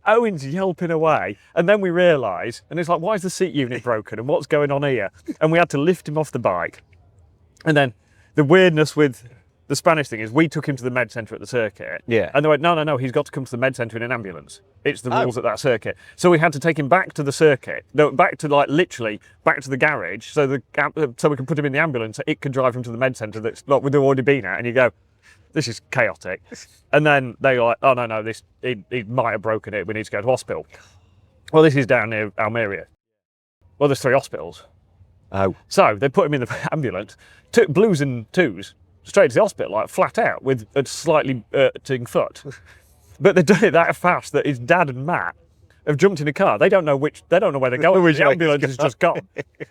B: Owen's yelping away. And then we realise, and it's like, why is the seat unit broken? And what's going on here? And we had to lift him off the bike. And then the weirdness with the Spanish thing is we took him to the med centre at the circuit.
C: Yeah.
B: And they went, no, he's got to come to the med centre in an ambulance. It's the rules at that circuit. So we had to take him back to the circuit, back to literally back to the garage, so we can put him in the ambulance so it could drive him to the med centre that's not we've already been at. And you go, this is chaotic. And then they were like, oh no, he might have broken it. We need to go to hospital. Well, this is down near Almeria. Well, there's 3 hospitals.
C: Oh.
B: So they put him in the ambulance, took blues and twos straight to the hospital, like flat out, with a slightly hurting foot. But they've done it that fast that his dad and Matt have jumped in a car. They don't know where they're going. The ambulance has just gone.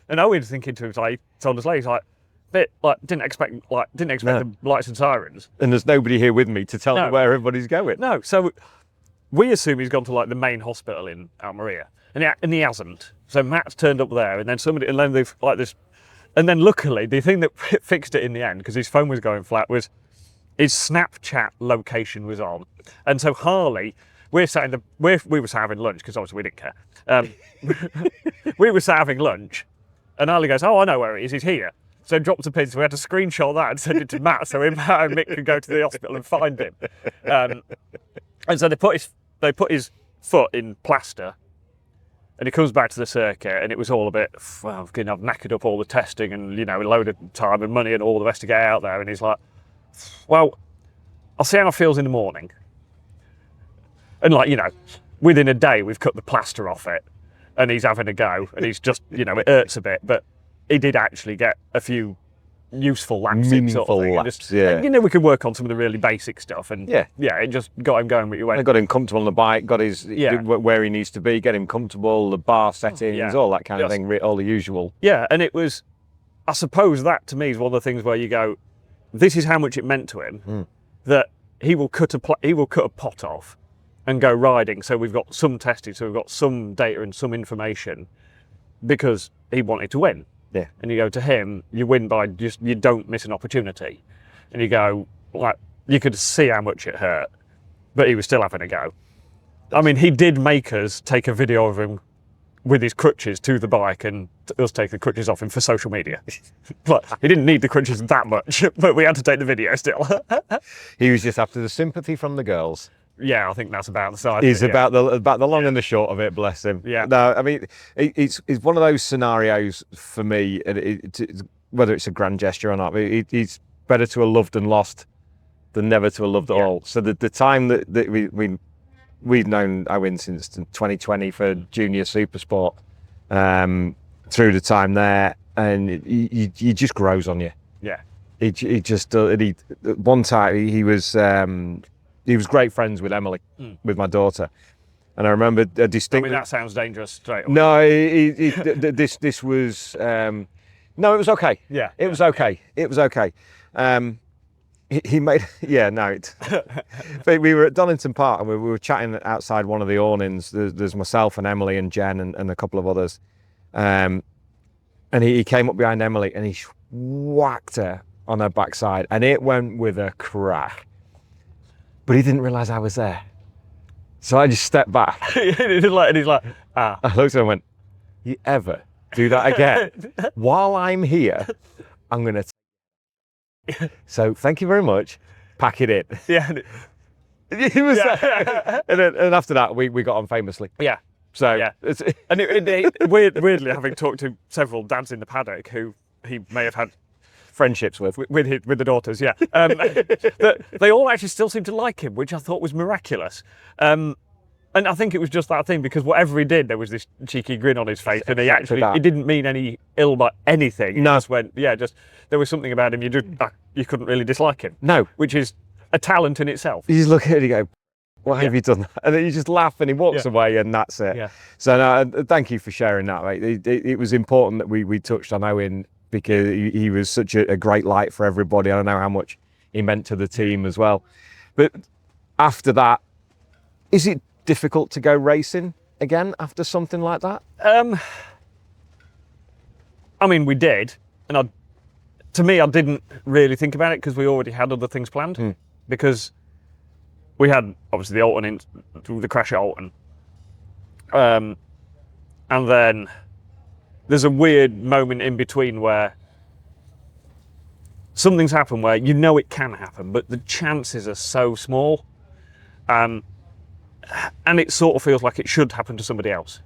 B: And Owen's thinking to himself, he told us later, didn't expect the lights and sirens.
C: And there's nobody here with me to tell me where everybody's going.
B: No, so we assume he's gone to the main hospital in Almeria, and he hasn't. So Matt's turned up there, and then they've this. And then luckily, the thing that fixed it in the end, because his phone was going flat, was his Snapchat location was on. And so Harley, we were sat having lunch, because obviously we didn't care. We were sat having lunch, and Harley goes, oh, I know where he is, he's here. So dropped a pin, so we had to screenshot that and send it to Matt, so him and Mick could go to the hospital and find him. And so they put his foot in plaster. And he comes back to the circuit, and it was all a bit, I've knackered up all the testing and, a load of time and money and all the rest to get out there. And he's like, well, I'll see how it feels in the morning. And within a day, we've cut the plaster off it, and he's having a go, and he's just, it hurts a bit, but he did actually get a few useful laps in, sort of thing.
C: Laps, yeah.
B: We could work on some of the really basic stuff, and it just got him going.
C: I got him comfortable on the bike, got his where he needs to be, get him comfortable, the bar settings, all that kind of thing, all the usual.
B: Yeah, and it was, I suppose that to me is one of the things where you go, this is how much it meant to him, that he will cut a pot off and go riding. So we've got some testing, so we've got some data and some information, because he wanted to win.
C: Yeah.
B: And you go to him, you win by you don't miss an opportunity. And you go, you could see how much it hurt, but he was still having a go. I mean, he did make us take a video of him with his crutches to the bike and us take the crutches off him for social media. But he didn't need the crutches that much, but we had to take the video still.
C: He was just after the sympathy from the girls.
B: Yeah, I think that's about the side.
C: He's about the long and the short of it. Bless him.
B: Yeah.
C: No, I mean, it's one of those scenarios for me. Whether it's a grand gesture or not, it's better to have loved and lost than never to have loved at all. So the time that we've known Owen since 2020 for junior super sport, through the time there, and he just grows on you.
B: Yeah.
C: He just one time he was great friends with Emily, with my daughter, and I remember a distinct.
B: I mean, that sounds dangerous straight away.
C: No, this was no, it was okay.
B: Yeah,
C: it was okay. It was okay. He made but we were at Donington Park and we were chatting outside one of the awnings. There's myself and Emily and Jen and a couple of others, and he came up behind Emily and he whacked her on her backside, and it went with a crack. But he didn't realise I was there. So I just stepped back.
B: and he's like, ah.
C: I looked at him and went, you ever do that again? While I'm here, I'm going to... So thank you very much. Pack it in.
B: Yeah.
C: He was and after that, we got on famously.
B: Yeah.
C: So...
B: Yeah. And weirdly, having talked to several dads in the paddock who he may have had
C: friendships with
B: the daughters, yeah. They all actually still seem to like him, which I thought was miraculous. And I think it was just that thing, because whatever he did, there was this cheeky grin on his face, and he didn't mean any ill by anything.
C: No.
B: Just went, just there was something about him you couldn't really dislike him.
C: No,
B: which is a talent in itself.
C: You just look at it and you go, why have you done that? And then you just laugh and he walks away, and that's it.
B: Yeah.
C: So no, thank you for sharing that, mate. It was important that we touched on Owen, because he was such a great light for everybody. I don't know how much he meant to the team as well. But after that, is it difficult to go racing again after something like that?
B: I mean, we did, and to me, I didn't really think about it because we already had other things planned. Because we had obviously the Alton, the crash at Alton, and then there's a weird moment in between where something's happened where you know it can happen, but the chances are so small, and it sort of feels like it should happen to somebody else.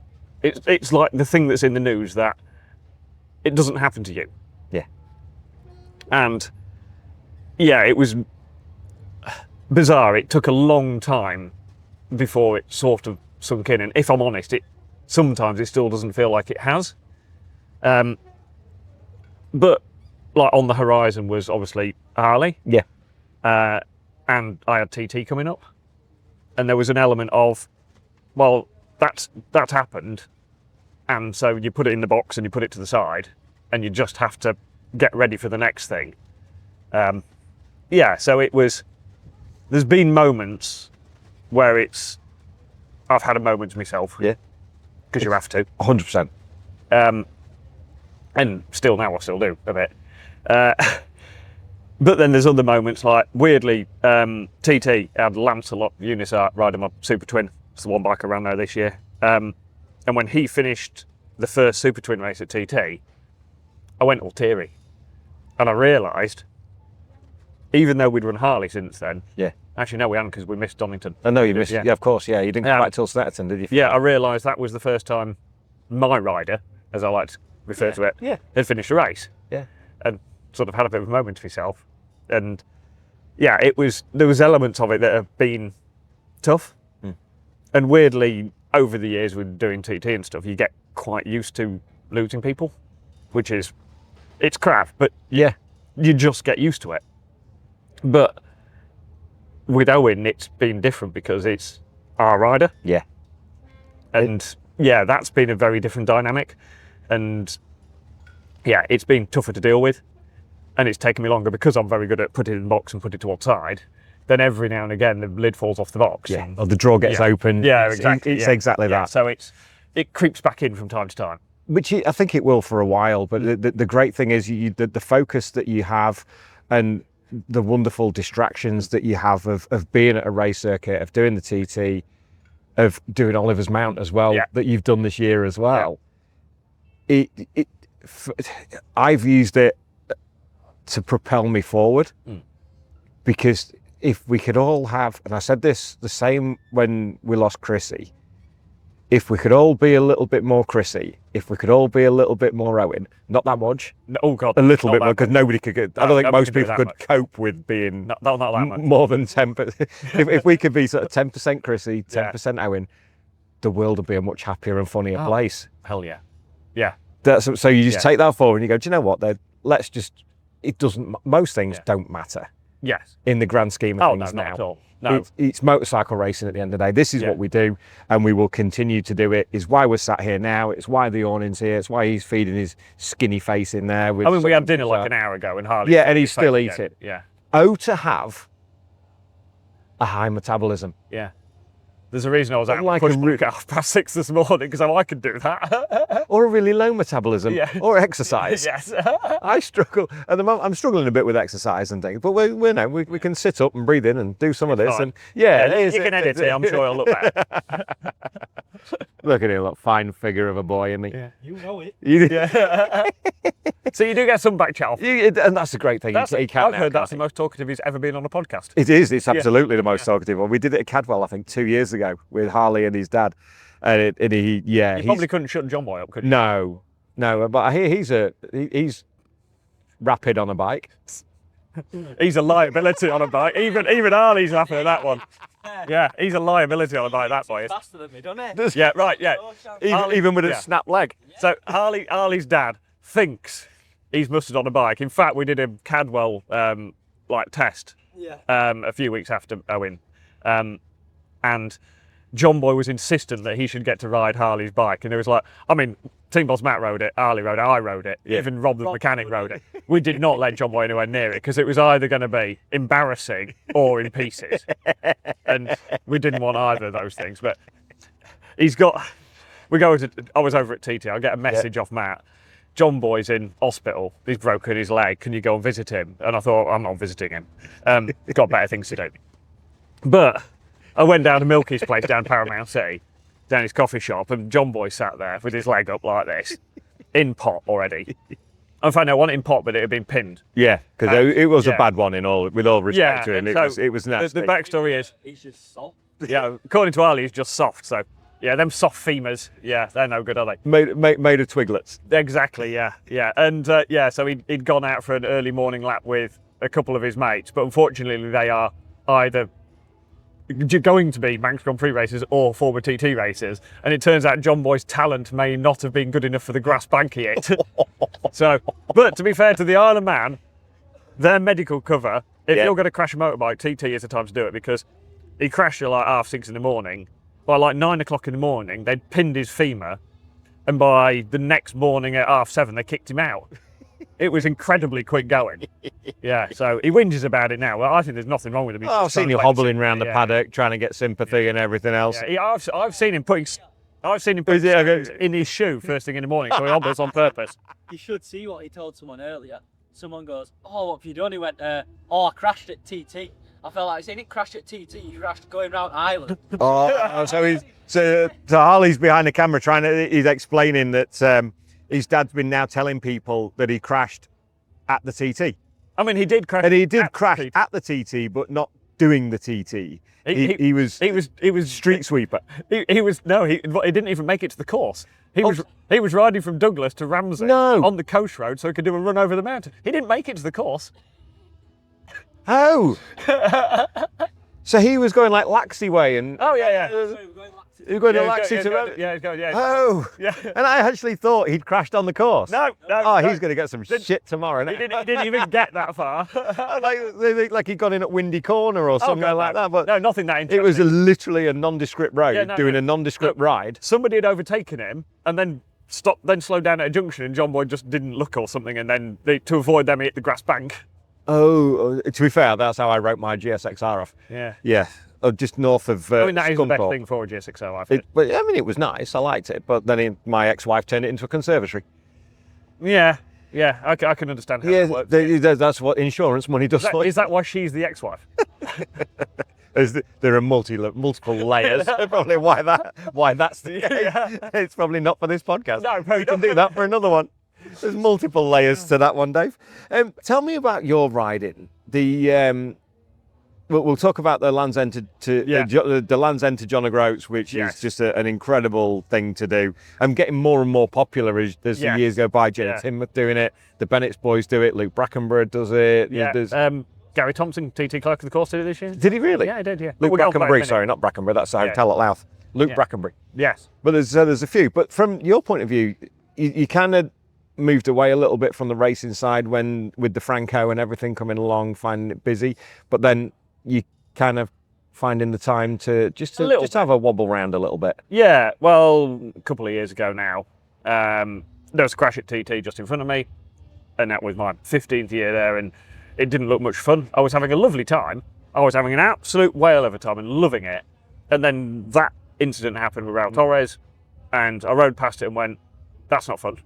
B: It's like the thing that's in the news that it doesn't happen to you.
C: Yeah.
B: And yeah, it was bizarre. It took a long time before it sort of sunk in, and if I'm honest, sometimes it still doesn't feel like it has. But like on the horizon was obviously Harley.
C: Yeah.
B: And I had TT coming up, and there was an element of, well, that happened, and so you put it in the box and you put it to the side, and you just have to get ready for the next thing. Yeah, so it was. There's been moments where I've had a moment to myself.
C: Yeah.
B: Because you have to.
C: 100%.
B: And still now I still do a bit. But then there's other moments like, weirdly, TT had Lancelot Unisart riding my Super Twin. It's the one bike I ran there this year. And when he finished the first Super Twin race at TT, I went all teary. And I realised, even though we'd run Harley since then.
C: Yeah.
B: Actually, no, we hadn't because we missed Donington.
C: I know you missed. Yeah, of course. Yeah, you didn't come back till Snetterton, did you?
B: Yeah, I realised that was the first time my rider, as I like to refer to it, had finished a race.
C: Yeah.
B: And sort of had a bit of a moment to myself. And yeah, there was elements of it that have been tough. And weirdly, over the years with doing TT and stuff, you get quite used to losing people, which is, it's crap, but yeah, you just get used to it. But with Owen, it's been different because it's our rider.
C: Yeah.
B: And yeah, that's been a very different dynamic. And yeah, it's been tougher to deal with. And it's taken me longer because I'm very good at putting it in the box and put it to one side. Then every now and again, the lid falls off the box.
C: Yeah. Or the drawer gets open.
B: Yeah, exactly.
C: It's exactly that.
B: So it creeps back in from time to time.
C: Which I think it will for a while. But the great thing is the focus that you have and the wonderful distractions that you have of being at a race circuit, of doing the TT, of doing Oliver's Mount as well, that you've done this year as well. Yeah. I've used it to propel me forward, because if we could all have, and I said this the same when we lost Chrissy, if we could all be a little bit more Chrissy, if we could all be a little bit more Owen, not that much.
B: No, oh God,
C: a little bit more, because nobody could get. I don't think most people could
B: much.
C: cope with being
B: not that much.
C: More than 10%. if we could be sort of 10% Chrissy, 10% Owen, the world would be a much happier and funnier place.
B: Hell yeah, yeah.
C: So you just take that forward and you go, do you know what? Let's just. It doesn't. Most things don't matter.
B: Yes.
C: In the grand scheme of things
B: no,
C: now.
B: Not at all. No.
C: It's motorcycle racing at the end of the day. This is what we do, and we will continue to do it. It's why we're sat here now. It's why the awning's here. It's why he's feeding his skinny face in there.
B: I mean, we had dinner like an hour ago, and Harley.
C: Yeah, and he's still eating.
B: Yeah.
C: To have a high metabolism.
B: Yeah. There's a reason I was out
C: like
B: at 6:30 this morning, because I could do that.
C: Or a really low metabolism, or exercise.
B: Yes.
C: I struggle at the moment. I'm struggling a bit with exercise and things, but we can sit up and breathe in and do some of this. And
B: you can edit it. I'm sure it'll look better.
C: Look at him, look, fine figure of a boy, isn't he?
D: Yeah, you know it.
B: So you do get some back chat off.
C: And that's a great thing.
B: I've heard that's the most talkative he's ever been on a podcast.
C: It is. It's absolutely the most talkative one. We did it at Cadwell, I think, 2 years ago with Harley and his dad. And he
B: probably couldn't shut John Boy up, could you?
C: No, but I hear he's rapid on a bike.
B: He's a liability on a bike. Even Harley's laughing at that one. Yeah, he's a liability on a bike, that boy is.
D: Faster than me, doesn't it?
B: Yeah, right, yeah.
C: Even with a snap leg.
B: So Harley's dad thinks he's mustard on a bike. In fact, we did a Cadwell test a few weeks after Owen. And John Boy was insistent that he should get to ride Harley's bike. And it was like, I mean, Team boss Matt rode it, Harley rode it, I rode it, even Rob the mechanic rode it. We did not let John Boy anywhere near it because it was either going to be embarrassing or in pieces. And we didn't want either of those things. But I was over at TT, I get a message off Matt. John Boy's in hospital, he's broken his leg, can you go and visit him? And I thought, I'm not visiting him. Got better things to do. But I went down to Milky's place down Paramount City, down his coffee shop, and John Boy sat there with his leg up like this, in pot already. In fact, I want it in pot, but it had been pinned.
C: Yeah, because it was a bad one with all respect to him. It was nasty.
B: The backstory is...
D: He's just soft.
B: Yeah, according to Harley, he's just soft, so... Yeah, them soft femurs, they're no good, are they?
C: Made of twiglets.
B: Exactly, yeah. And so he'd gone out for an early morning lap with a couple of his mates, but unfortunately they are either going to be Manx Grand Prix racers or former TT racers, and it turns out John Boy's talent may not have been good enough for the grass bank he hit. So, but to be fair to the Isle of Man, their medical cover, if you're going to crash a motorbike, TT is the time to do it, because he crashed at like 6:30 in the morning. By like 9 o'clock in the morning, they'd pinned his femur, and by the next morning at 7:30, they kicked him out. It was incredibly quick going. Yeah, so he whinges about it now. Well, I think there's nothing wrong with him.
C: I've seen you hobbling around the paddock, trying to get sympathy and everything else.
B: Yeah, I've seen him putting stones in his shoe first thing in the morning, so he hobbles on purpose.
D: You should see what he told someone earlier. Someone goes, "Oh, what have you done?" He went, I crashed at TT. I felt like saying, he crashed at TT, you crashed going round Ireland.
C: So Harley's behind the camera he's explaining that his dad's been now telling people that he crashed at the TT.
B: I mean, he did crash.
C: And he did crash at the TT, but not doing the TT. He was street sweeper.
B: He didn't even make it to the course. He was riding from Douglas to Ramsey on the coast road so he could do a run over the mountain. He didn't make it to the course.
C: Oh! So he was going like Laxey way and...
B: Oh, yeah.
C: You were going to Laxey to...
B: Yeah, he's going, yeah.
C: Oh! Yeah. And I actually thought he'd crashed on the course.
B: No.
C: He's going to get some shit tomorrow.
B: He didn't even get that far.
C: like he got in at Windy Corner or something like that. But
B: no, nothing that interesting.
C: It was literally a nondescript road, doing a nondescript ride.
B: Somebody had overtaken him and then slowed down at a junction, and John Boy just didn't look or something, and then to avoid them, he hit the grass bank.
C: Oh, to be fair, that's how I wrote my GSXR off. Yeah. Just north of
B: I mean, that is the best thing for a GSXR, I think.
C: But I mean, it was nice. I liked it. But then my ex-wife turned it into a conservatory.
B: Yeah. I can understand how that works.
C: That's what insurance money does for you.
B: Is that why she's the ex-wife?
C: There are multiple layers. Probably why that's the case. Yeah. It's probably not for this podcast.
B: No,
C: we can do that for another one. There's multiple layers to that one, Dave. Tell me about your riding. We'll talk about the Land's End the Land's End to John O'Groats, which is just an incredible thing to do. I'm getting more and more popular as the years go by. Jenny Timmuth doing it. The Bennett's boys do it. Luke Brackenborough does it.
B: Yeah. Gary Thompson, TT Clerk of the Course, did it this year.
C: Did he really?
B: Yeah, he did. Yeah.
C: Luke Brackenbury. Sorry, not Brackenborough. That's the hotel at Louth. Luke Brackenbury.
B: Yes.
C: But there's a few. But from your point of view, you kind of moved away a little bit from the racing side with the Franco and everything coming along, finding it busy. But then you kind of finding the time to just have a wobble round a little bit.
B: Yeah, well, a couple of years ago now, there was a crash at TT just in front of me, and that was my 15th year there, and it didn't look much fun. I was having a lovely time. I was having an absolute whale of a time and loving it. And then that incident happened with Raul Torres, and I rode past it and went, that's not fun.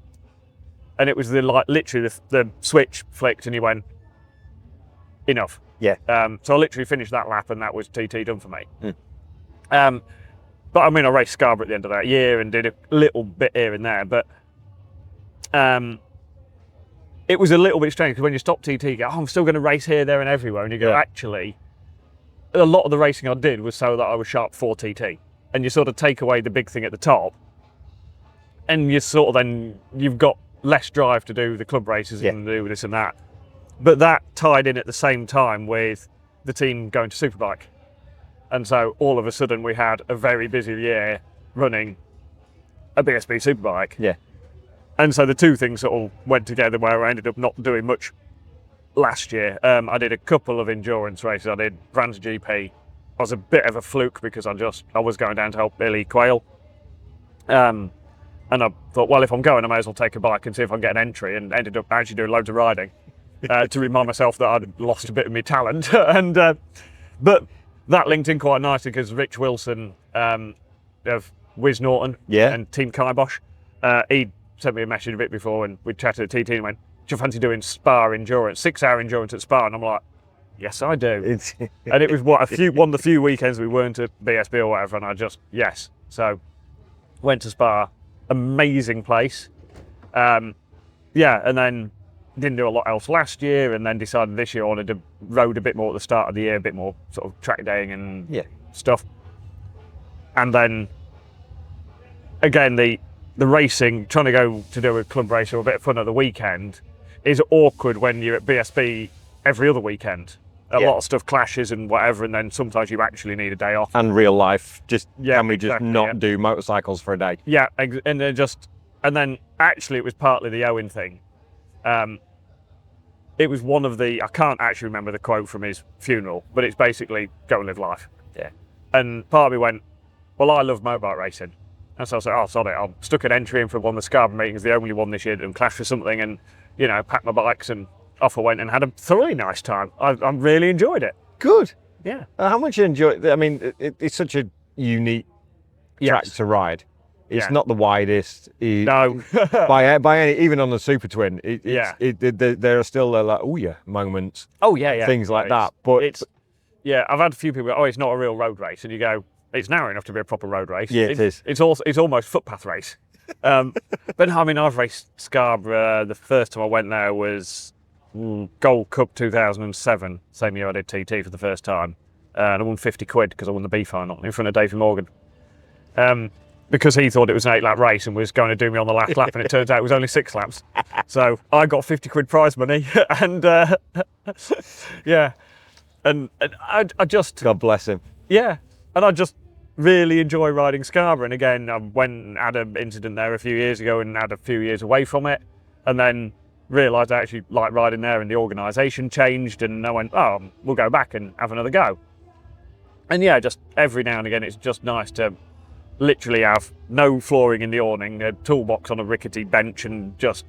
B: And it was literally the switch flicked and he went, enough.
C: Yeah.
B: So I literally finished that lap and that was TT done for me. But I mean, I raced Scarborough at the end of that year and did a little bit here and there, but it was a little bit strange because when you stop TT, you go, I'm still going to race here, there and everywhere. And you go, actually, a lot of the racing I did was so that I was sharp for TT. And you sort of take away the big thing at the top and you've got less drive to do the club races and do this and that. But that tied in at the same time with the team going to Superbike. And so all of a sudden we had a very busy year running a BSB Superbike.
C: Yeah.
B: And so the two things sort of went together where I ended up not doing much last year. I did a couple of endurance races. I did Brands GP. I was a bit of a fluke because I was going down to help Billy Quayle. And And I thought, well, if I'm going, I may as well take a bike and see if I can get an entry, and ended up actually doing loads of riding to remind myself that I'd lost a bit of my talent. But that linked in quite nicely because Rich Wilson of Wiz Norton and Team Kibosh, he sent me a message a bit before and we chatted at TT and went, do you fancy doing Spa endurance, 6-hour endurance at Spa? And I'm like, yes, I do. And it was one of the few weekends we weren't at BSB or whatever, and I just, yes. So went to Spa. Amazing place. And then didn't do a lot else last year, and then decided this year I wanted to road a bit more at the start of the year, a bit more sort of track daying and stuff. And then again, the racing, trying to go to do a club race or a bit of fun at the weekend is awkward when you're at BSB every other weekend. A lot of stuff clashes and whatever, and then sometimes you actually need a day off.
C: And real life, can we just not do motorcycles for a day?
B: Yeah, and then actually it was partly the Owen thing. It was one of I can't actually remember the quote from his funeral, but it's basically go and live life.
C: Yeah.
B: And part of me went, well, I love motorbike racing. And so I said, oh, sorry, I stuck an entry in for one of the Scarborough meetings, the only one this year, and clashed for something, and, packed my bikes and off I went and had a thoroughly nice time. I really enjoyed it.
C: Good.
B: Yeah.
C: How much you enjoy it? I mean, it's such a unique track to ride. It's not the widest.
B: No.
C: by any, even on the Super Twin, there are still moments.
B: Oh, yeah.
C: Things like that. But
B: I've had a few people go, oh, it's not a real road race. And you go, it's narrow enough to be a proper road race.
C: Yeah, it is.
B: It's almost footpath race. But I mean, I've raced Scarborough. The first time I went there was Gold Cup 2007, same year I did TT for the first time. And I won 50 quid because I won the B final in front of Davey Morgan. Because he thought it was an 8-lap race and was going to do me on the last lap, and it turns out it was only 6 laps. So I got 50 quid prize money, and and I just...
C: God bless him.
B: Yeah, and I just really enjoy riding Scarborough. And again, I went and had an incident there a few years ago and had a few years away from it, and then realised I actually like riding there, and the organisation changed, and I went, oh, we'll go back and have another go. And just every now and again, it's just nice to literally have no flooring in the awning, a toolbox on a rickety bench, and just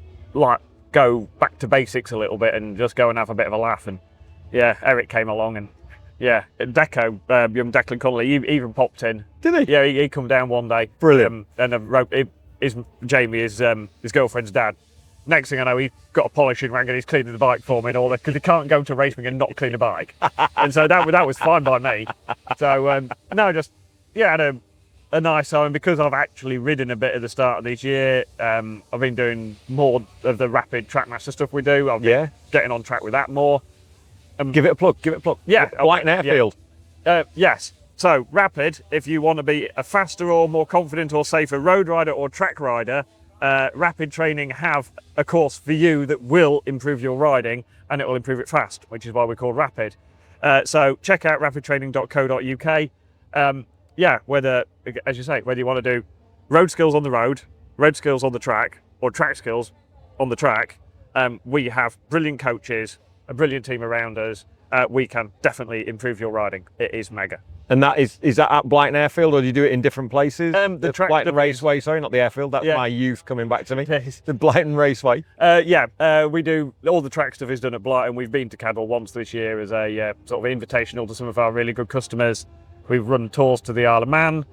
B: go back to basics a little bit and just go and have a bit of a laugh. And Eric came along, and Deco, young Declan Connolly, he even popped in.
C: Did he?
B: Yeah, he come down one day.
C: Brilliant.
B: And Jamie, his girlfriend's dad. Next thing I know, he got a polishing rag and he's cleaning the bike for me and all that, because he can't go to racing and not clean a bike. And so that was fine by me. So had a nice time. And because I've actually ridden a bit at the start of this year, I've been doing more of the rapid Trackmaster stuff we do. I've been getting on track with that more.
C: Give it a plug.
B: Yeah.
C: Blighton Airfield.
B: Yes. So Rapid, if you want to be a faster or more confident or safer road rider or track rider, Rapid Training have a course for you that will improve your riding, and it will improve it fast, which is why we call Rapid. So check out rapidtraining.co.uk. Whether, as you say, whether you want to do road skills on the road skills on the track, or track skills on the track, we have brilliant coaches, a brilliant team around us. We can definitely improve your riding. It is mega.
C: And that is that at Blighton Airfield, or do you do it in different places?
B: The track,
C: Blighton Raceway, sorry, not the airfield. That's my youth coming back to me. The Blighton Raceway.
B: We do all the track stuff is done at Blighton. We've been to Cadwell once this year as a sort of invitational to some of our really good customers. We've run tours to the Isle of Man.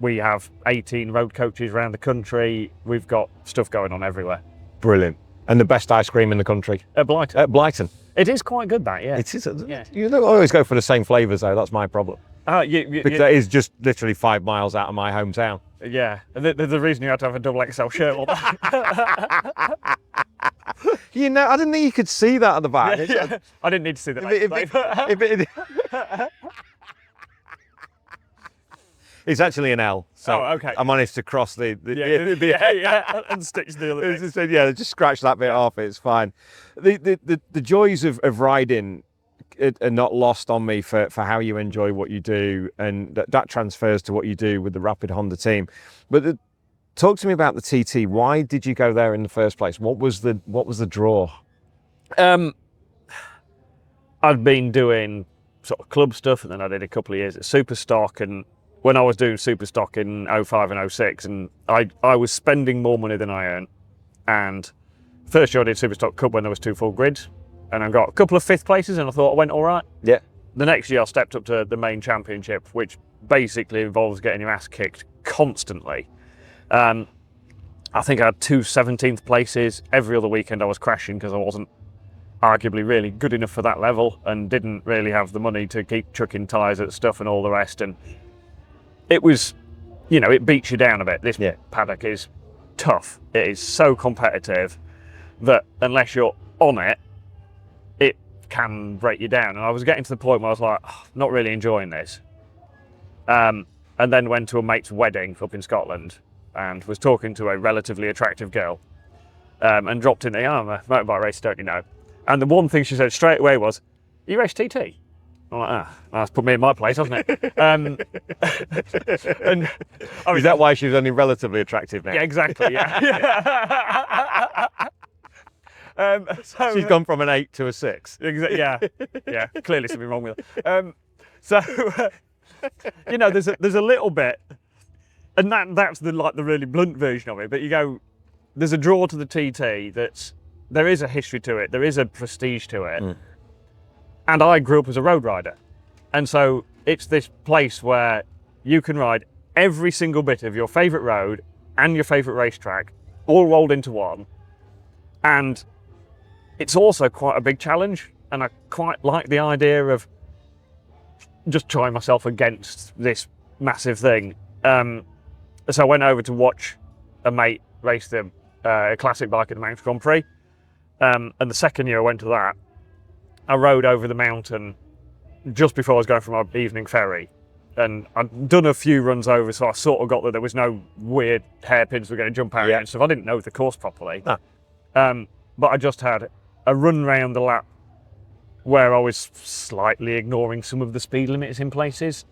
B: We have 18 road coaches around the country. We've got stuff going on everywhere.
C: Brilliant. And the best ice cream in the country?
B: At Blighton.
C: At Blighton.
B: It is quite good, that, yeah.
C: It is. You don't always go for the same flavours, though. That's my problem. Because that is just literally 5 miles out of my hometown.
B: Yeah, and there's a reason you had to have a double XL shirt on.
C: I didn't think you could see that at the back.
B: Yeah. I didn't need to see that.
C: It's actually an L. So
B: okay.
C: I managed to cross the
B: and stitch the other bit.
C: Just scratch that bit off. It's fine. The joys of riding are not lost on me for how you enjoy what you do, and that transfers to what you do with the Rapid Honda team. But talk to me about the TT. Why did you go there in the first place? What was the draw?
B: I'd been doing sort of club stuff, and then I did a couple of years at Superstock, and when I was doing super stock in 05 and 06, and I was spending more money than I earned. And first year I did super stock cup when there was 2 full grids, and I got a couple of 5th places, and I thought I went all right.
C: Yeah.
B: The next year I stepped up to the main championship, which basically involves getting your ass kicked constantly. I think I had 2 17th places. Every other weekend I was crashing because I wasn't arguably really good enough for that level and didn't really have the money to keep chucking tyres at stuff and all the rest. And it was, you know, it beats you down a bit. This paddock is tough. It is so competitive that unless you're on it, it can break you down. And I was getting to the point where I was like, oh, not really enjoying this. And then went to a mate's wedding up in Scotland and was talking to a relatively attractive girl, and dropped in the I'm a motorbike racer, don't you know? And the one thing she said straight away was, you race TT? I'm like, that's put me in my place, hasn't it? And
C: is that why she was only relatively attractive now?
B: Yeah, exactly, yeah.
C: So she's gone from an 8 to a 6.
B: Yeah, clearly something wrong with her. You know, there's a little bit, and that's the really blunt version of it. But you go, there's a draw to the TT there is a history to it, there is a prestige to it. And I grew up as a road rider, and so it's this place where you can ride every single bit of your favourite road and your favourite racetrack all rolled into one. And it's also quite a big challenge, and I quite like the idea of just trying myself against this massive thing. So I went over to watch a mate race the classic bike at the Manx Grand Prix, and the second year I went to that, I rode over the mountain just before I was going for my evening ferry, and I'd done a few runs over, so I sort of got that there was no weird hairpins were going to jump out and stuff. I didn't know the course properly. But I just had a run round the lap where I was slightly ignoring some of the speed limits in places,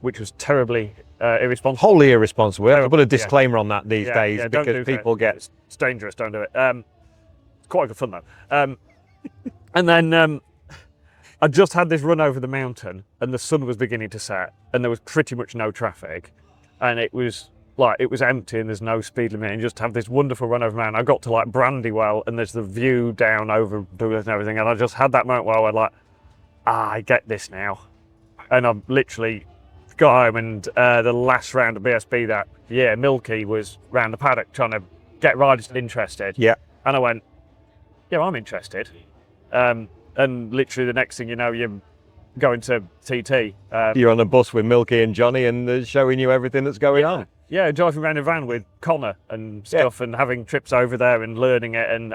B: which was terribly irresponsible.
C: Wholly irresponsible. I put a disclaimer on that these days because people get...
B: It's dangerous, don't do it. It's quite good fun though. And then I just had this run over the mountain, and the sun was beginning to set, and there was pretty much no traffic, and it was empty and there's no speed limit, and just have this wonderful run over mountain. I got to like Brandywell, and there's the view down over Duluth and everything, and I just had that moment where I was like, I get this now. And I literally got home, and the last round of BSB that year, Milky was round the paddock trying to get riders interested.
C: Yeah.
B: And I went, yeah, I'm interested. And literally the next thing you know, you're going to TT.
C: You're on a bus with Milky and Johnny, and they're showing you everything that's going on.
B: Yeah, driving around in a van with Connor and stuff, and having trips over there and learning it. And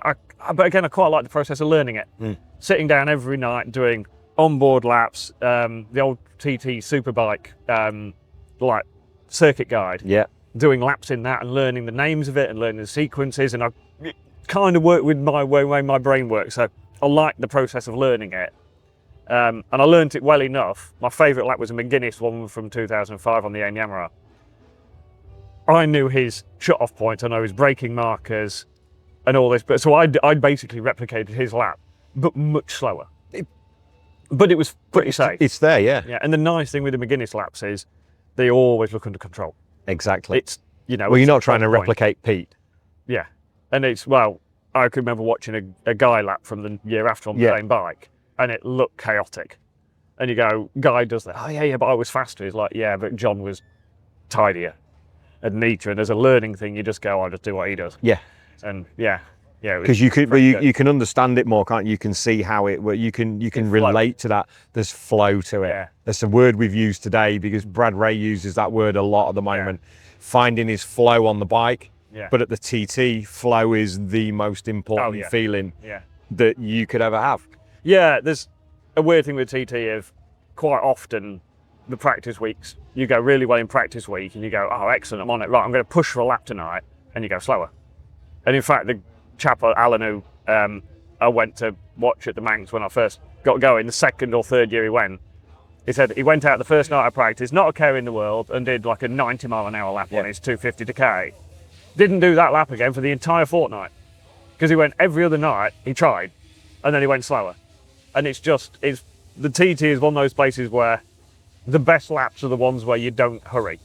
B: but again, I quite like the process of learning it. Sitting down every night doing onboard laps, the old TT Superbike like circuit guide.
C: Yeah.
B: Doing laps in that and learning the names of it and learning the sequences, and I kind of work with my way my brain works. So I like the process of learning it. And I learned it well enough. My favourite lap was a McGuinness one from 2005 on the AIM Yamara. I knew his shut-off point, I know his braking markers and all this, but so I basically replicated his lap, but much slower. But it was pretty safe.
C: It's there, yeah.
B: Yeah, and the nice thing with the McGuinness laps is they always look under control.
C: Exactly.
B: It's, you know...
C: Well, you're not trying to replicate Pete.
B: Yeah, and it's, well, I can remember watching a Guy lap from the year after on the same bike, and it looked chaotic. And you go, Guy does that, oh yeah, but I was faster. He's like, yeah, but John was tidier and neater, and as a learning thing, you just go, I'll just do what he does.
C: Yeah.
B: And yeah.
C: Because you can understand it more, can't you? You can see how you can relate to that. There's flow to it.
B: Yeah.
C: That's a word we've used today because Brad Ray uses that word a lot at the moment. Yeah. Finding his flow on the bike.
B: Yeah.
C: But at the TT, flow is the most important feeling that you could ever have.
B: Yeah, there's a weird thing with TT of quite often the practice weeks, you go really well in practice week and you go, oh, excellent, I'm on it. Right, I'm going to push for a lap tonight, and you go slower. And in fact, the chap, Alan, who I went to watch at the Manx when I first got going, the second or third year he went, he said he went out the first night of practice, not a care in the world, and did like a 90 mile an hour lap on his 250 to K. Didn't do that lap again for the entire fortnight. Because he went every other night, he tried, and then he went slower. And the TT is one of those places where the best laps are the ones where you don't hurry.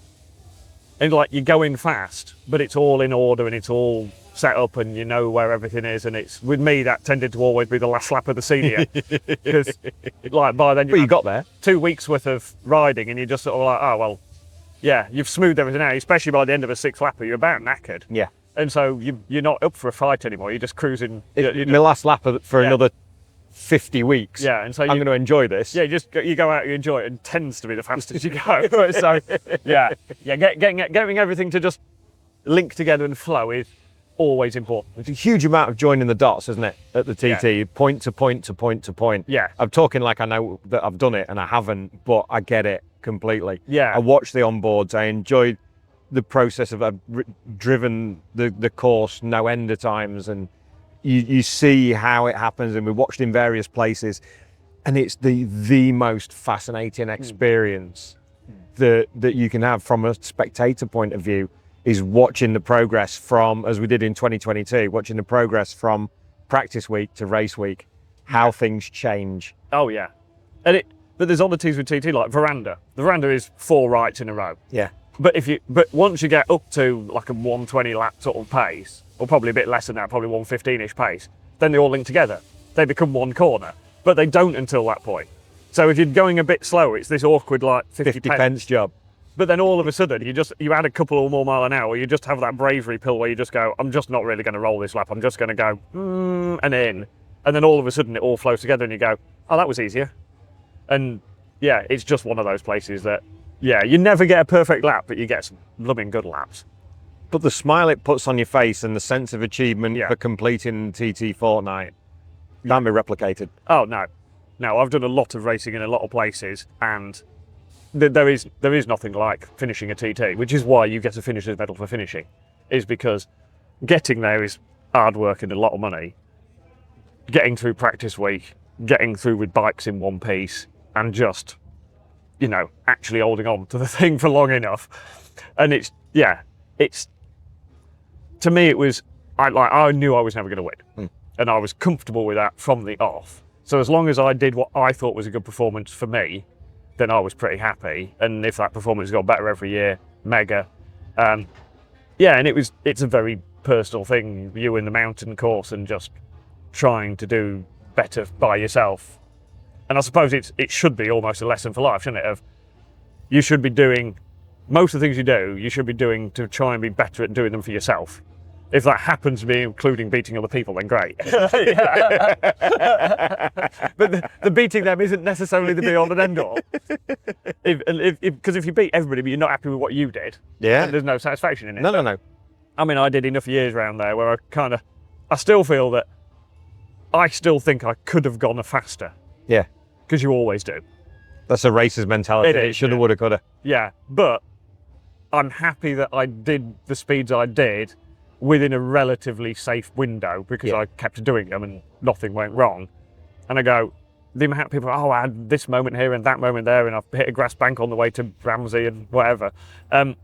B: And like you're going fast, but it's all in order and it's all set up and you know where everything is. And it's, with me, that tended to always be the last lap of the senior. Because like by then
C: you got there.
B: 2 weeks worth of riding and you're just sort of like, oh, well, yeah, you've smoothed everything out, especially by the end of a 6th lapper, you're about knackered.
C: Yeah.
B: And so you're not up for a fight anymore, you're just cruising.
C: My last lap for another 50 weeks.
B: Yeah, and so
C: I'm going to enjoy this.
B: Yeah, you go out, you enjoy it, and tends to be the fastest you go. So getting everything to just link together and flow is always important.
C: It's a huge amount of joining the dots, isn't it, at the TT, point to point to point to point.
B: Yeah.
C: I'm talking like I know that I've done it and I haven't, but I get it completely.
B: Yeah.
C: I watch the onboards, I enjoy the process of I've driven the course no end of times, and you see how it happens, and we watched in various places, and it's the most fascinating experience that you can have from a spectator point of view, is watching the progress from, as we did in 2022, watching the progress from practice week to race week, how things change.
B: Oh yeah, but there's oddities with TT like veranda. The veranda is 4 rights in a row.
C: Yeah.
B: But once you get up to like a 120 lap sort of pace, or probably a bit less than that, probably 115-ish pace, then they all link together. They become one corner, but they don't until that point. So if you're going a bit slower, it's this awkward like 50
C: pence job.
B: But then all of a sudden, you add a couple or more mile an hour, you just have that bravery pill where you just go, I'm just not really going to roll this lap. I'm just going to go and in. And then all of a sudden it all flows together and you go, oh, that was easier. And yeah, it's just one of those places that, yeah, you never get a perfect lap, but you get some blooming good laps.
C: But the smile it puts on your face and the sense of achievement for completing TT fortnight can't be replicated.
B: Oh, no. No, I've done a lot of racing in a lot of places, and there is nothing like finishing a TT, which is why you get a finisher's medal for finishing, is because getting there is hard work and a lot of money. Getting through practice week, getting through with bikes in one piece, and just, actually holding on to the thing for long enough. And to me, it was, I knew I was never going to win. And I was comfortable with that from the off. So as long as I did what I thought was a good performance for me, then I was pretty happy. And if that performance got better every year, mega. And it's a very personal thing, you in the mountain course and just trying to do better by yourself. And I suppose it should be almost a lesson for life, shouldn't it? Of you should be doing most of the things you do, you should be doing to try and be better at doing them for yourself. If that happens to be including beating other people, then great. But the beating them isn't necessarily the be-all and end-all. Because if you beat everybody but you're not happy with what you did, then there's no satisfaction in it.
C: No.
B: I mean, I did enough years around there where I still feel that I still think I could have gone faster.
C: Yeah.
B: Because you always do.
C: That's a racer's mentality. It shoulda, woulda, coulda.
B: Yeah, but I'm happy that I did the speeds I did within a relatively safe window because I kept doing them and nothing went wrong. And I go, the amount of people, I had this moment here and that moment there and I've hit a grass bank on the way to Ramsey and whatever. And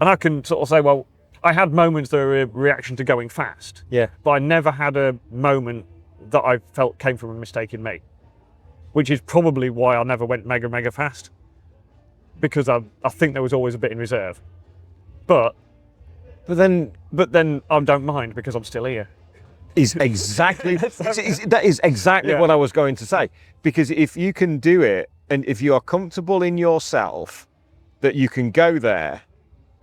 B: I can sort of say, well, I had moments that were a reaction to going fast.
C: Yeah.
B: But I never had a moment that I felt came from a mistake in me, which is probably why I never went mega, mega fast. Because I think there was always a bit in reserve. But then I don't mind because I'm still here.
C: Is exactly that is exactly what I was going to say. Because if you can do it, and if you are comfortable in yourself, that you can go there,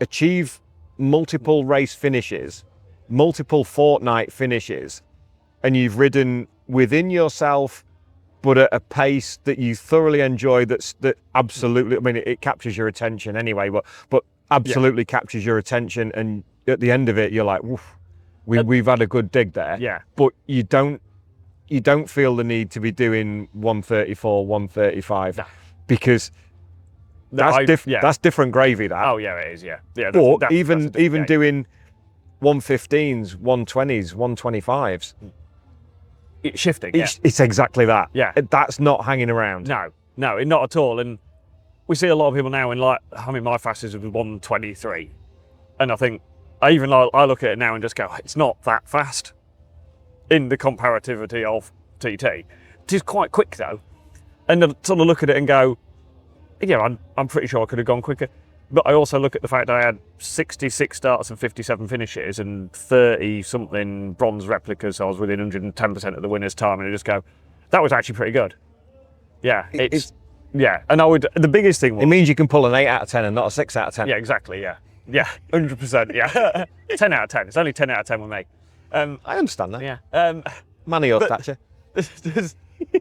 C: achieve multiple race finishes, multiple fortnight finishes, and you've ridden within yourself, but at a pace that you thoroughly enjoy. That absolutely, I mean, it captures your attention anyway. But absolutely captures your attention, and at the end of it, you're like, woof, we've had a good dig there.
B: Yeah.
C: But you don't feel the need to be doing 134, 135, because that's different gravy. That.
B: Oh yeah, it is. Yeah. Yeah.
C: Or even doing 115s, 120s, 125s.
B: It's shifting.
C: It's exactly that.
B: Yeah.
C: That's not hanging around.
B: No, not at all. And we see a lot of people now in my fastest was 123, and I think I look at it now and just go, it's not that fast in the comparativity of TT. It is quite quick though, and I sort of look at it and go, yeah, I'm pretty sure I could have gone quicker. But I also look at the fact I had 66 starts and 57 finishes and 30-something bronze replicas, so I was within 110% of the winner's time, and I just go, that was actually pretty good. Yeah, yeah, and the biggest thing was...
C: It means you can pull an 8 out of 10 and not a 6 out of 10.
B: Yeah, exactly, yeah. Yeah, 100%, yeah. 10 out of 10, it's only 10 out of 10 with me.
C: I understand that.
B: Yeah.
C: Man of your stature.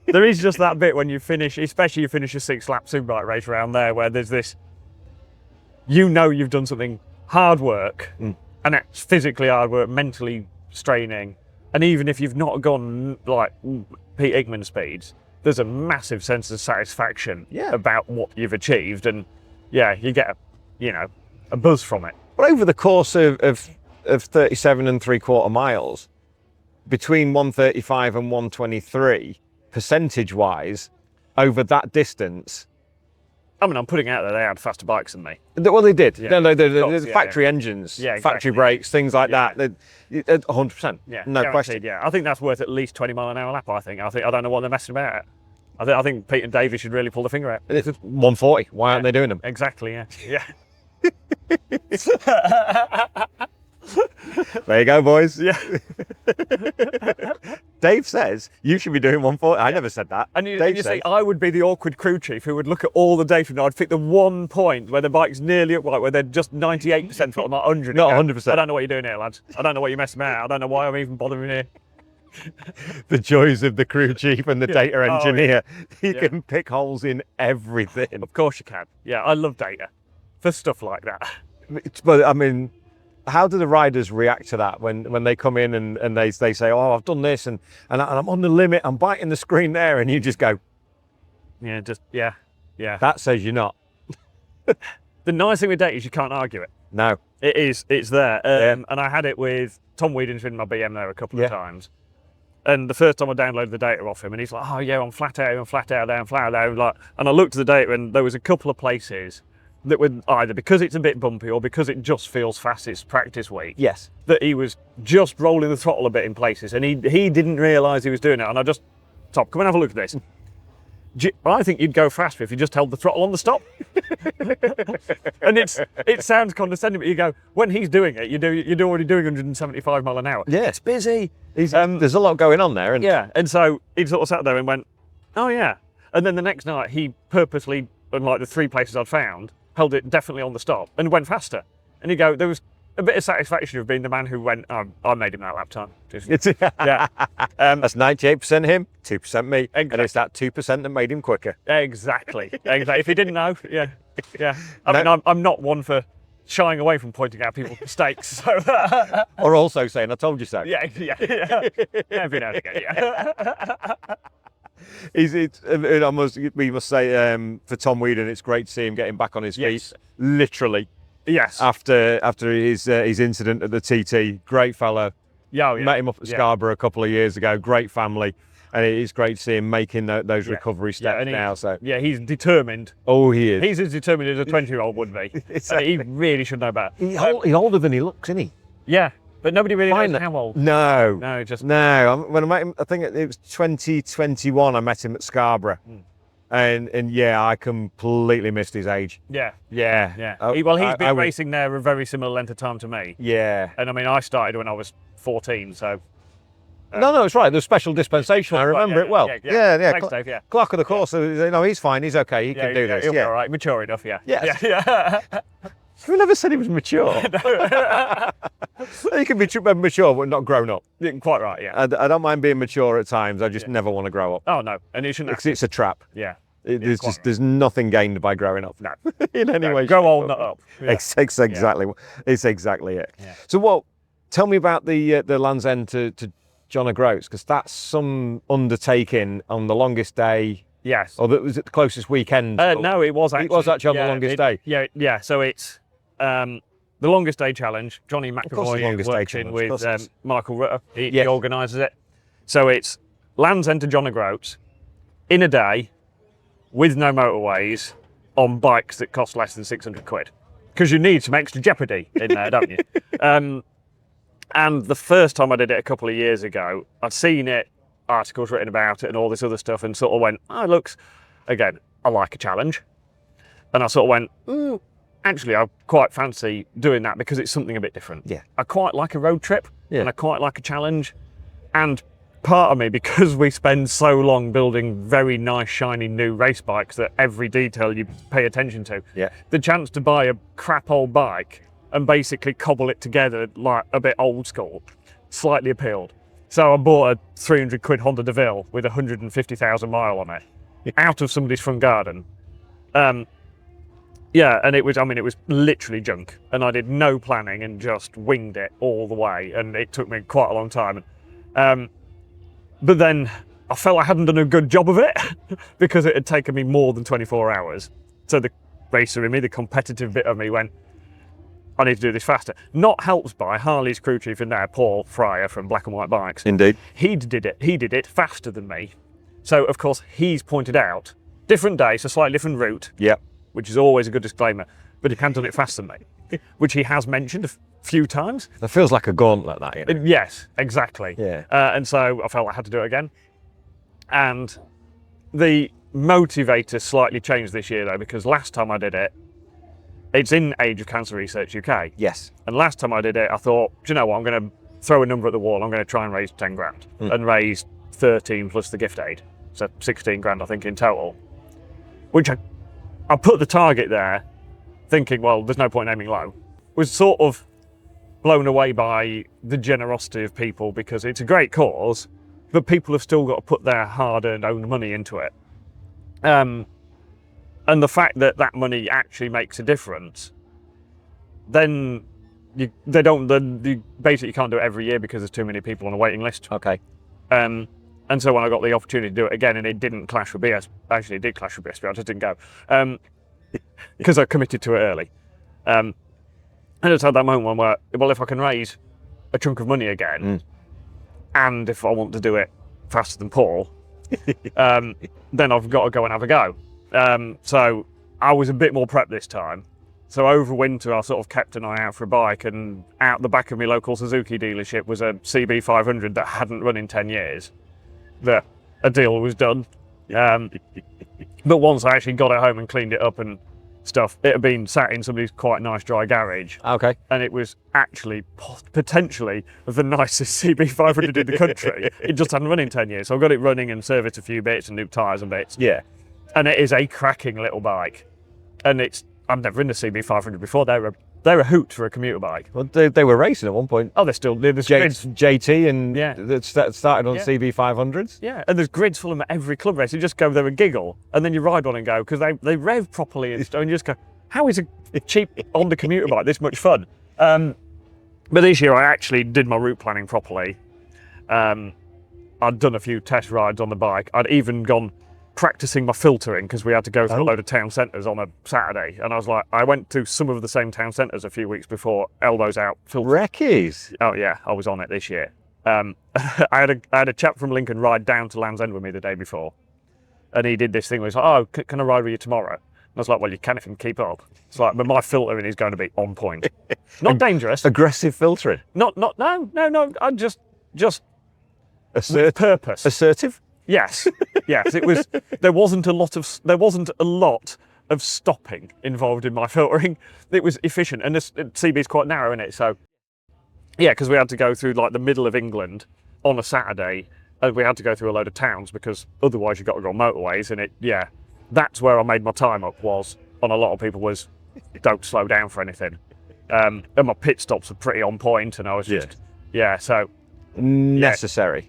B: There is just that bit when you finish, especially you finish a 6-lap Superbike race around there, where there's this... You know you've done something hard work, and it's physically hard work, mentally straining, and even if you've not gone like Pete Hickman speeds, there's a massive sense of satisfaction about what you've achieved, and yeah, you get a buzz from it.
C: But over the course of 37 3/4 miles, between 135 and 123, percentage-wise, over that distance.
B: I mean, I'm putting out that they had faster bikes than me.
C: Well, they did.
B: Yeah.
C: No, the factory engines, factory brakes, things like that. 100%.
B: Yeah,
C: no question.
B: Yeah, I think that's worth at least 20 mile an hour lap. I don't know what they're messing about. I think Pete and Davey should really pull the finger out.
C: It's 140. Why aren't they doing them?
B: Exactly. Yeah.
C: There you go, boys.
B: Yeah.
C: Dave says you should be doing 140. I never said that.
B: And you say I would be the awkward crew chief who would look at all the data and I'd pick the one point where the bike's nearly upright, where they're just 98% for not 100.
C: Not 100%.
B: I don't know what you're doing here, lads. I don't know what you're messing about. I don't know why I'm even bothering here.
C: The joys of the crew chief and the data engineer. You can pick holes in everything.
B: Of course you can. Yeah, I love data for stuff like that.
C: But I mean, how do the riders react to that when they come in and they say, oh, I've done this and I'm on the limit, I'm biting the screen there, and you just go,
B: yeah.
C: That says you're not.
B: The nice thing with data is you can't argue it.
C: No.
B: It's there. And I had it with Tom Whedon's ridden my BM there a couple of times. And the first time I downloaded the data off him, and he's like, oh yeah, I'm flat out, like, and I looked at the data and there was a couple of places that were either because it's a bit bumpy or because it just feels fast, it's practice week.
C: Yes.
B: That he was just rolling the throttle a bit in places, and he didn't realise he was doing it. And I just, Tom, come and have a look at this. I think you'd go faster if you just held the throttle on the stop. And it sounds condescending, but you go, when he's doing it, you're already doing 175 mile an hour.
C: Yeah, it's busy. There's a lot going on there.
B: And so he sort of sat there and went, oh yeah. And then the next night he purposely, unlike the 3 places I'd found, held it definitely on the stop and went faster. And you go, there was a bit of satisfaction of being the man who went, oh, I made him that lap time.
C: That's 98% him, 2% me. Exactly. And it's that 2% that made him quicker.
B: Exactly. If he didn't know, yeah. I mean, I'm not one for shying away from pointing out people's mistakes. So.
C: Or also saying, I told you so.
B: Yeah. Every now and again, yeah.
C: We must say, for Tom Whedon, it's great to see him getting back on his feet. Literally.
B: Yes.
C: After his incident at the TT, great fellow.
B: Yeah.
C: Met him up at Scarborough a couple of years ago. Great family, and it is great to see him making those recovery steps now. So
B: he's determined.
C: Oh, he is.
B: He's as determined as a 20-year-old would be. He really should know better.
C: He's older than he looks, isn't he?
B: Yeah. But nobody really knows how old.
C: No. When I met him, I think it was 2021. I met him at Scarborough, and yeah, I completely missed his age.
B: Yeah.
C: He's
B: been racing there a very similar length of time to me.
C: Yeah.
B: And I mean, I started when I was 14, so.
C: No, it's right. There's special dispensation. I remember it well. Yeah.
B: Thanks, Dave. Yeah.
C: Clerk of the course. He's fine. He's okay. He can do this.
B: He'll be all right. Mature enough. Yeah.
C: Yes.
B: Yeah.
C: Who never said he was mature? He can be mature, but not grown up.
B: Quite right, yeah.
C: I don't mind being mature at times. I just never want to grow up.
B: Oh, no, and it shouldn't.
C: It's a trap.
B: Yeah.
C: There's nothing gained by growing up.
B: No.
C: In any way.
B: Grow old, not up. Yeah.
C: It's exactly it. Yeah. So tell me about the Land's End to John O'Groats, because that's some undertaking on the longest day.
B: Yes.
C: Or was it the closest weekend?
B: No, it was actually.
C: It was actually on the longest day.
B: Yeah. So it's the longest day challenge. Johnny McAvoy works in with Michael Rutter. He organises it. So it's Land's End to John O'Groats in a day with no motorways on bikes that cost less than 600 quid. Because you need some extra jeopardy in there, don't you? And the first time I did it a couple of years ago, I'd seen it, articles written about it and all this other stuff, and sort of went, it looks, again, I like a challenge. And I sort of went, actually, I quite fancy doing that because it's something a bit different.
C: Yeah.
B: I quite like a road trip, and I quite like a challenge. And part of me, because we spend so long building very nice, shiny new race bikes that every detail you pay attention to, the chance to buy a crap old bike and basically cobble it together like a bit old school slightly appealed. So I bought a 300 quid Honda DeVille with 150,000 mile on it out of somebody's front garden. Yeah, and it was literally junk, and I did no planning and just winged it all the way, and it took me quite a long time. But then I felt I hadn't done a good job of it because it had taken me more than 24 hours. So the racer in me, the competitive bit of me went, I need to do this faster. Not helped by Harley's crew chief in there, Paul Fryer from Black and White Bikes.
C: Indeed.
B: He did it faster than me. So of course he's pointed out, different day, so slightly different route.
C: Yep.
B: Which is always a good disclaimer, but he can done it faster than me, which he has mentioned a few times.
C: It feels like a gauntlet, that, you know?
B: Yes, exactly.
C: Yeah.
B: And so I felt I had to do it again. And the motivator slightly changed this year though, because last time I did it, it's in Age of Cancer Research UK.
C: Yes.
B: And last time I did it, I thought, do you know what, I'm going to throw a number at the wall. I'm going to try and raise 10 grand and raise 13 plus the gift aid. So 16 grand, I think, in total, which I put the target there thinking, well, there's no point aiming low. Was sort of blown away by the generosity of people because it's a great cause, but people have still got to put their hard-earned own money into it. And the fact that that money actually makes a difference, then you basically can't do it every year because there's too many people on a waiting list.
C: Okay.
B: And so when I got the opportunity to do it again, and it didn't clash with BS, actually it did clash with BSB, I just didn't go, because I committed to it early. And it's had that moment where, well, if I can raise a chunk of money again, and if I want to do it faster than Paul, then I've got to go and have a go. So I was a bit more prepped this time. So over winter, I sort of kept an eye out for a bike, and out the back of my local Suzuki dealership was a CB500 that hadn't run in 10 years. That a deal was done. But once I actually got it home and cleaned it up and stuff, it had been sat in somebody's quite nice dry garage.
C: Okay.
B: And it was actually potentially the nicest CB500 in the country. It just hadn't run in 10 years. So I got it running and serviced a few bits and new tyres and bits.
C: Yeah.
B: And it is a cracking little bike. And I've never ridden a CB500 before. They're a hoot for a commuter bike.
C: Well, they were racing at one point.
B: Oh, there's grids.
C: JT and that started on CB500s.
B: Yeah, and there's grids full of them at every club race. You just go there and giggle, and then you ride one and go, because they rev properly and stuff, and you just go, how is a cheap Honda commuter bike this much fun? But this year I actually did my route planning properly. I'd done a few test rides on the bike. I'd even gone practicing my filtering because we had to go through a load of town centres on a Saturday, and I went to some of the same town centres a few weeks before, elbows out, filtering.
C: Reckies.
B: Oh yeah, I was on it this year. I had a chap from Lincoln ride down to Land's End with me the day before, and he did this thing where he's like, oh, can I ride with you tomorrow? And I was like, well, you can if you can keep up. It's like, but my filtering is going to be on point. Not dangerous.
C: Aggressive filtering.
B: No, I just with purpose.
C: Assertive.
B: Yes, yes. It was. There wasn't a lot of stopping involved in my filtering. It was efficient, and this CB's quite narrow in it. So, yeah, because we had to go through like the middle of England on a Saturday, and we had to go through a load of towns because otherwise you've got to go on motorways. And that's where I made my time up. Was on a lot of people was don't slow down for anything, and my pit stops were pretty on point, and I was just so
C: necessary.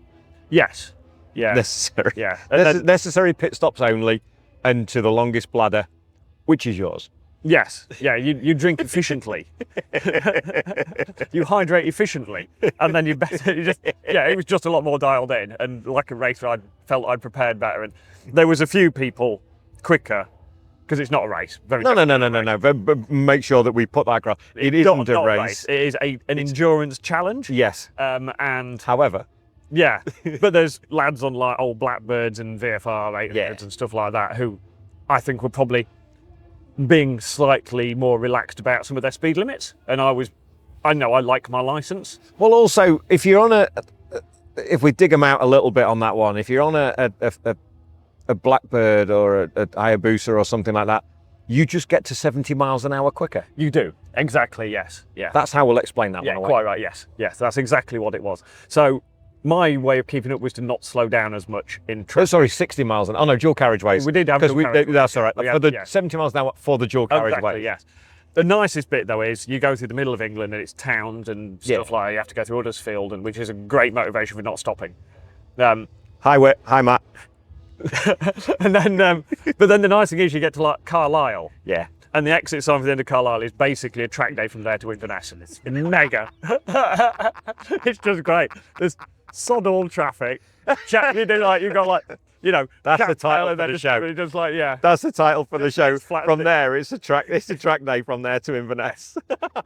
B: Yes. Yeah.
C: Necessary.
B: Yeah.
C: Necessary pit stops only, and to the longest bladder, which is yours.
B: Yes. Yeah. You drink efficiently. You hydrate efficiently, and then it was just a lot more dialed in, and like a racer, I felt I'd prepared better, and there was a few people quicker because it's not a race.
C: No. But make sure that we put that across. It isn't a race.
B: It is an endurance challenge.
C: Yes.
B: And
C: however.
B: Yeah, but there's lads on like old Blackbirds and VFR 800s and stuff like that who I think were probably being slightly more relaxed about some of their speed limits. And I know I like my licence.
C: Well, also, if you're on if we dig them out a little bit on that one, if you're on a Blackbird or a Hayabusa or something like that, you just get to 70 miles an hour quicker.
B: You do. Exactly, yes. Yeah.
C: That's how we'll explain that
B: yeah,
C: one away.
B: Quite right, yes. Yes, that's exactly what it was. So my way of keeping up was to not slow down as much in traffic.
C: Oh, sorry, 60 miles an hour. Oh, no, dual carriageways.
B: We did have dual carriageways.
C: That's all right. For the
B: yeah.
C: 70 miles an hour for the dual carriageway.
B: Exactly, yes. The nicest bit, though, is you go through the middle of England and it's towns and stuff like you have to go through Huddersfield, and which is a great motivation for not stopping.
C: Hi, Whit. Hi, Matt.
B: And then, but then the nice thing is you get to like Carlisle.
C: Yeah.
B: And the exit sign for the end of Carlisle is basically a track day from there to Inverness, and it's mega. It's just great. There's sod all traffic. You do like you've got like
C: that's the title for the show.
B: Just like
C: That's the title for the show. From
B: stick.
C: there, it's a track day from there to Inverness.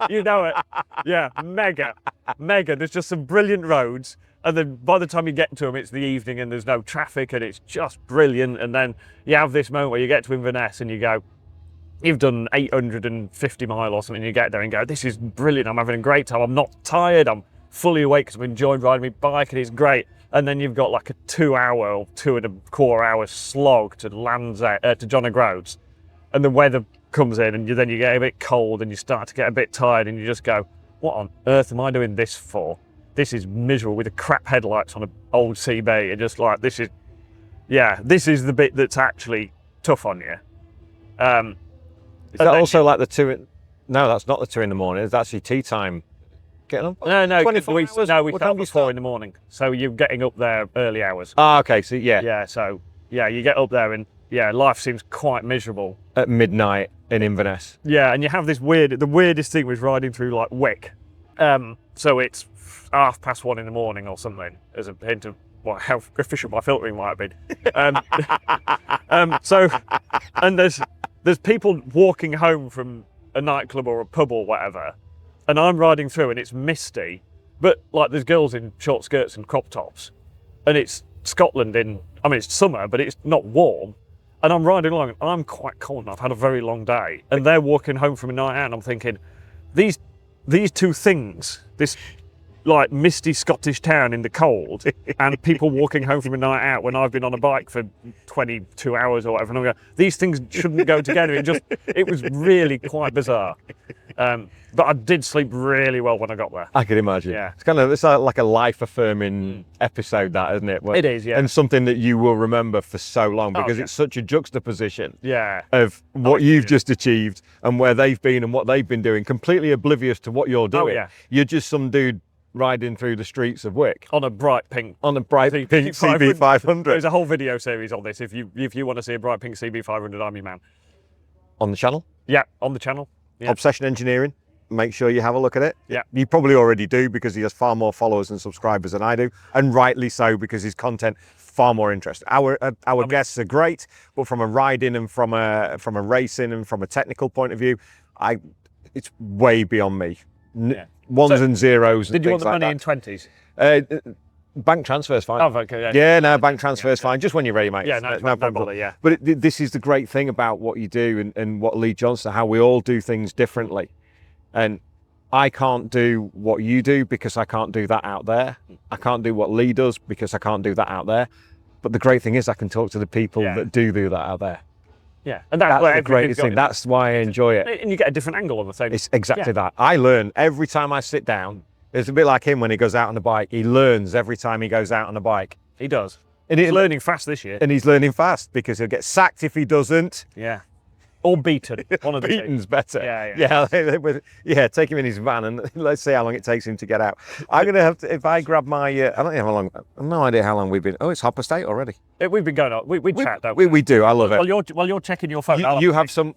B: You know it. Yeah, mega. There's just some brilliant roads. And then by the time you get to them, it's the evening and there's no traffic and it's just brilliant. And then you have this moment where you get to Inverness and you go, you've done 850 mile or something, you get there and go, this is brilliant, I'm having a great time, I'm not tired, I'm fully awake because I'm enjoying riding my bike and it's great. And then you've got like a 2 hour or 2.25 hour slog to to John O'Groats, and the weather comes in and then you get a bit cold and you start to get a bit tired and you just go, what on earth am I doing this for? This is miserable with the crap headlights on an old CB, and just like, this is the bit that's actually tough on you.
C: Is that also like the 2? No, that's not the 2 in the morning. It's actually tea time. Getting up?
B: No.
C: 24 hours?
B: We start before in the morning, so you're getting up there early hours.
C: Ah, okay. So yeah.
B: Yeah. So yeah, you get up there and life seems quite miserable
C: At midnight in Inverness.
B: Yeah, and you have this the weirdest thing was riding through like Wick. So it's 1:30 in the morning or something, as a hint of how efficient my filtering might have been. And there's people walking home from a nightclub or a pub or whatever, and I'm riding through and it's misty, but like there's girls in short skirts and crop tops, and it's Scotland it's summer, but it's not warm, and I'm riding along and I'm quite cold and I've had a very long day, and they're walking home from a night out and I'm thinking, these two things, this like misty Scottish town in the cold and people walking home from a night out when I've been on a bike for 22 hours or whatever, and I'm going, these things shouldn't go together. It was really quite bizarre. But I did sleep really well when I got there.
C: I can imagine.
B: Yeah.
C: It's like a life-affirming episode, that, isn't it?
B: It is, yeah.
C: And something that you will remember for so long, because it's such a juxtaposition of what you've just achieved and where they've been and what they've been doing, completely oblivious to what you're doing.
B: Yeah.
C: You're just some dude riding through the streets of Wick
B: on a bright pink
C: CB500.
B: There's a whole video series on this. If you want to see a bright pink CB500, I'm your man.
C: On the channel?
B: Yeah, on the channel. Yeah.
C: Obsession Engineering. Make sure you have a look at it.
B: Yeah.
C: You probably already do, because he has far more followers and subscribers than I do, and rightly so, because his content far more interesting. Our guests are great, but from a riding and from a racing and from a technical point of view, it's way beyond me. Ones and zeros.
B: Did you want the money
C: like
B: in 20s?
C: Bank transfer's fine.
B: Oh, okay.
C: Yeah, bank transfer's fine. Just when you're ready, mate.
B: Yeah, no problem. Bother, yeah.
C: But this is the great thing about what you do and what leads on to how we all do things differently. And I can't do what you do because I can't do that out there. I can't do what Lee does because I can't do that out there. But the great thing is I can talk to the people that do that out there.
B: Yeah, and
C: that's the greatest thing. That's why I enjoy it.
B: And you get a different angle on the thing.
C: It's exactly that. I learn every time I sit down. It's a bit like him when he goes out on the bike. He learns every time he goes out on the bike.
B: He does.
C: And
B: he's learning fast this year.
C: And he's learning fast because he'll get sacked if he doesn't.
B: Yeah. Or beaten. One of the
C: Beaten's better.
B: Yeah.
C: Take him in his van and let's see how long it takes him to get out. I'm going to have to, if I grab my, I don't know how long, I have no idea how long we've been. Oh, it's Hopper State already.
B: We've been going on. We chat, don't
C: we do. I love it.
B: While you're checking your phone.
C: You have some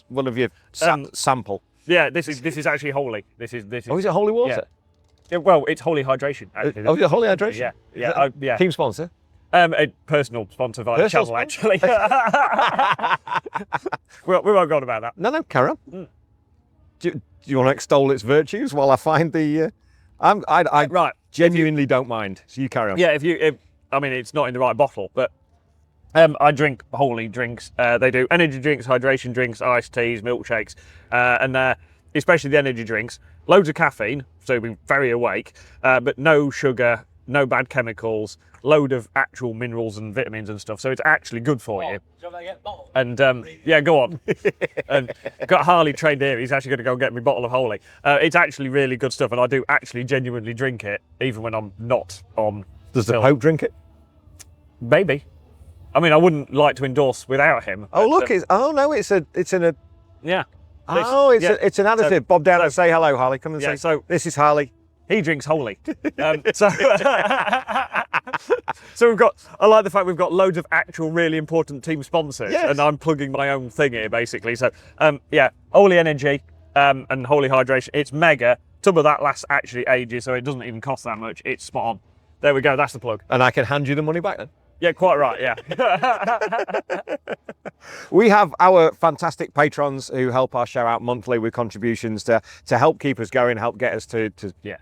C: one of your sample.
B: Yeah, this is actually holy. This is.
C: Oh, is it holy water?
B: Yeah, well, it's holy hydration. Actually.
C: Is it holy hydration?
B: Yeah.
C: Team sponsor?
B: A personal sponsor via the channel, actually. we won't go on about that.
C: No, carry on. Do you want to extol its virtues while I find the... I genuinely don't mind, so you carry on.
B: Yeah, it's not in the right bottle, but I drink holy drinks. They do energy drinks, hydration drinks, iced teas, milkshakes, and especially the energy drinks. Loads of caffeine, so you'll be very awake, but no sugar, no bad chemicals, load of actual minerals and vitamins and stuff. So it's actually good for you. And yeah, go on. And got Harley trained here. He's actually going to go and get me a bottle of Holy. It's actually really good stuff, and I do actually genuinely drink it, even when I'm not on.
C: Does the Pope drink it?
B: Maybe. I mean, I wouldn't like to endorse without him.
C: Oh look, it's in a.
B: Yeah.
C: It's an additive. So, Bob down and say hello, Harley. Come and say. So this is Harley.
B: He drinks Holy. So we've got. I like the fact we've got loads of actual really important team sponsors, and I'm plugging my own thing here basically. So yeah, Holy Energy and Holy Hydration. It's mega. Some of that lasts actually ages, so it doesn't even cost that much. It's spot on. There we go. That's the plug.
C: And I can hand you the money back then.
B: Yeah, quite right. Yeah.
C: We have our fantastic patrons who help our show out monthly with contributions to help keep us going, help get us to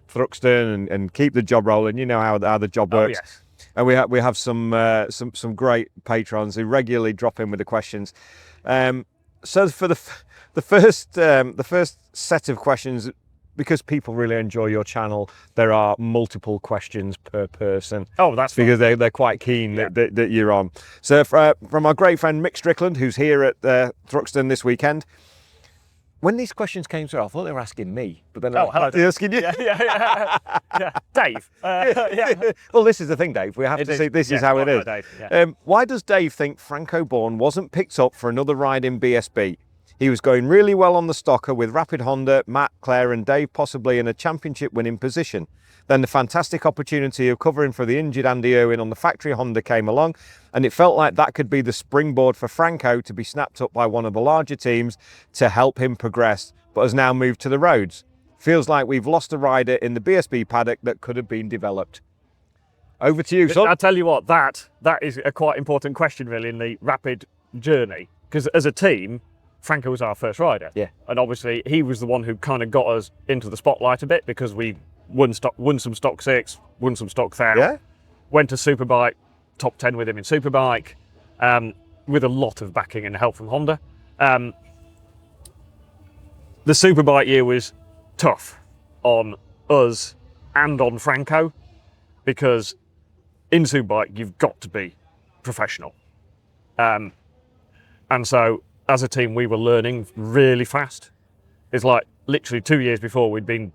C: Thruxton and keep the job rolling. You know how the job works. Yes. And we have some great patrons who regularly drop in with the questions. So for the first set of questions, because people really enjoy your channel, there are multiple questions per person.
B: Oh, that's
C: because they're quite keen that you're on. So from our great friend Mick Strickland, who's here at Thruxton this weekend, when these questions came through, I thought they were asking me, but then
B: hello,
C: they're asking you.
B: Yeah. Dave.
C: Well, this is the thing, Dave. We have to see. This is how it is.
B: Dave, yeah.
C: Why does Dave think Franco Bourne wasn't picked up for another ride in BSB? He was going really well on the stocker with Rapid Honda, Matt, Claire and Dave possibly in a championship winning position. Then the fantastic opportunity of covering for the injured Andy Owen on the factory Honda came along, and it felt like that could be the springboard for Franco to be snapped up by one of the larger teams to help him progress, but has now moved to the roads. Feels like we've lost a rider in the BSB paddock that could have been developed. Over to you, son.
B: I'll tell you what, that is a quite important question really in the Rapid journey, because as a team, Franco was our first rider.
C: Yeah.
B: And obviously he was the one who kind of got us into the spotlight a bit because we won some Stock 6, won some Stock 1000, went to Superbike, top 10 with him in Superbike, with a lot of backing and help from Honda. The Superbike year was tough on us and on Franco because in Superbike you've got to be professional. And so as a team, we were learning really fast. It's like literally 2 years before we'd been,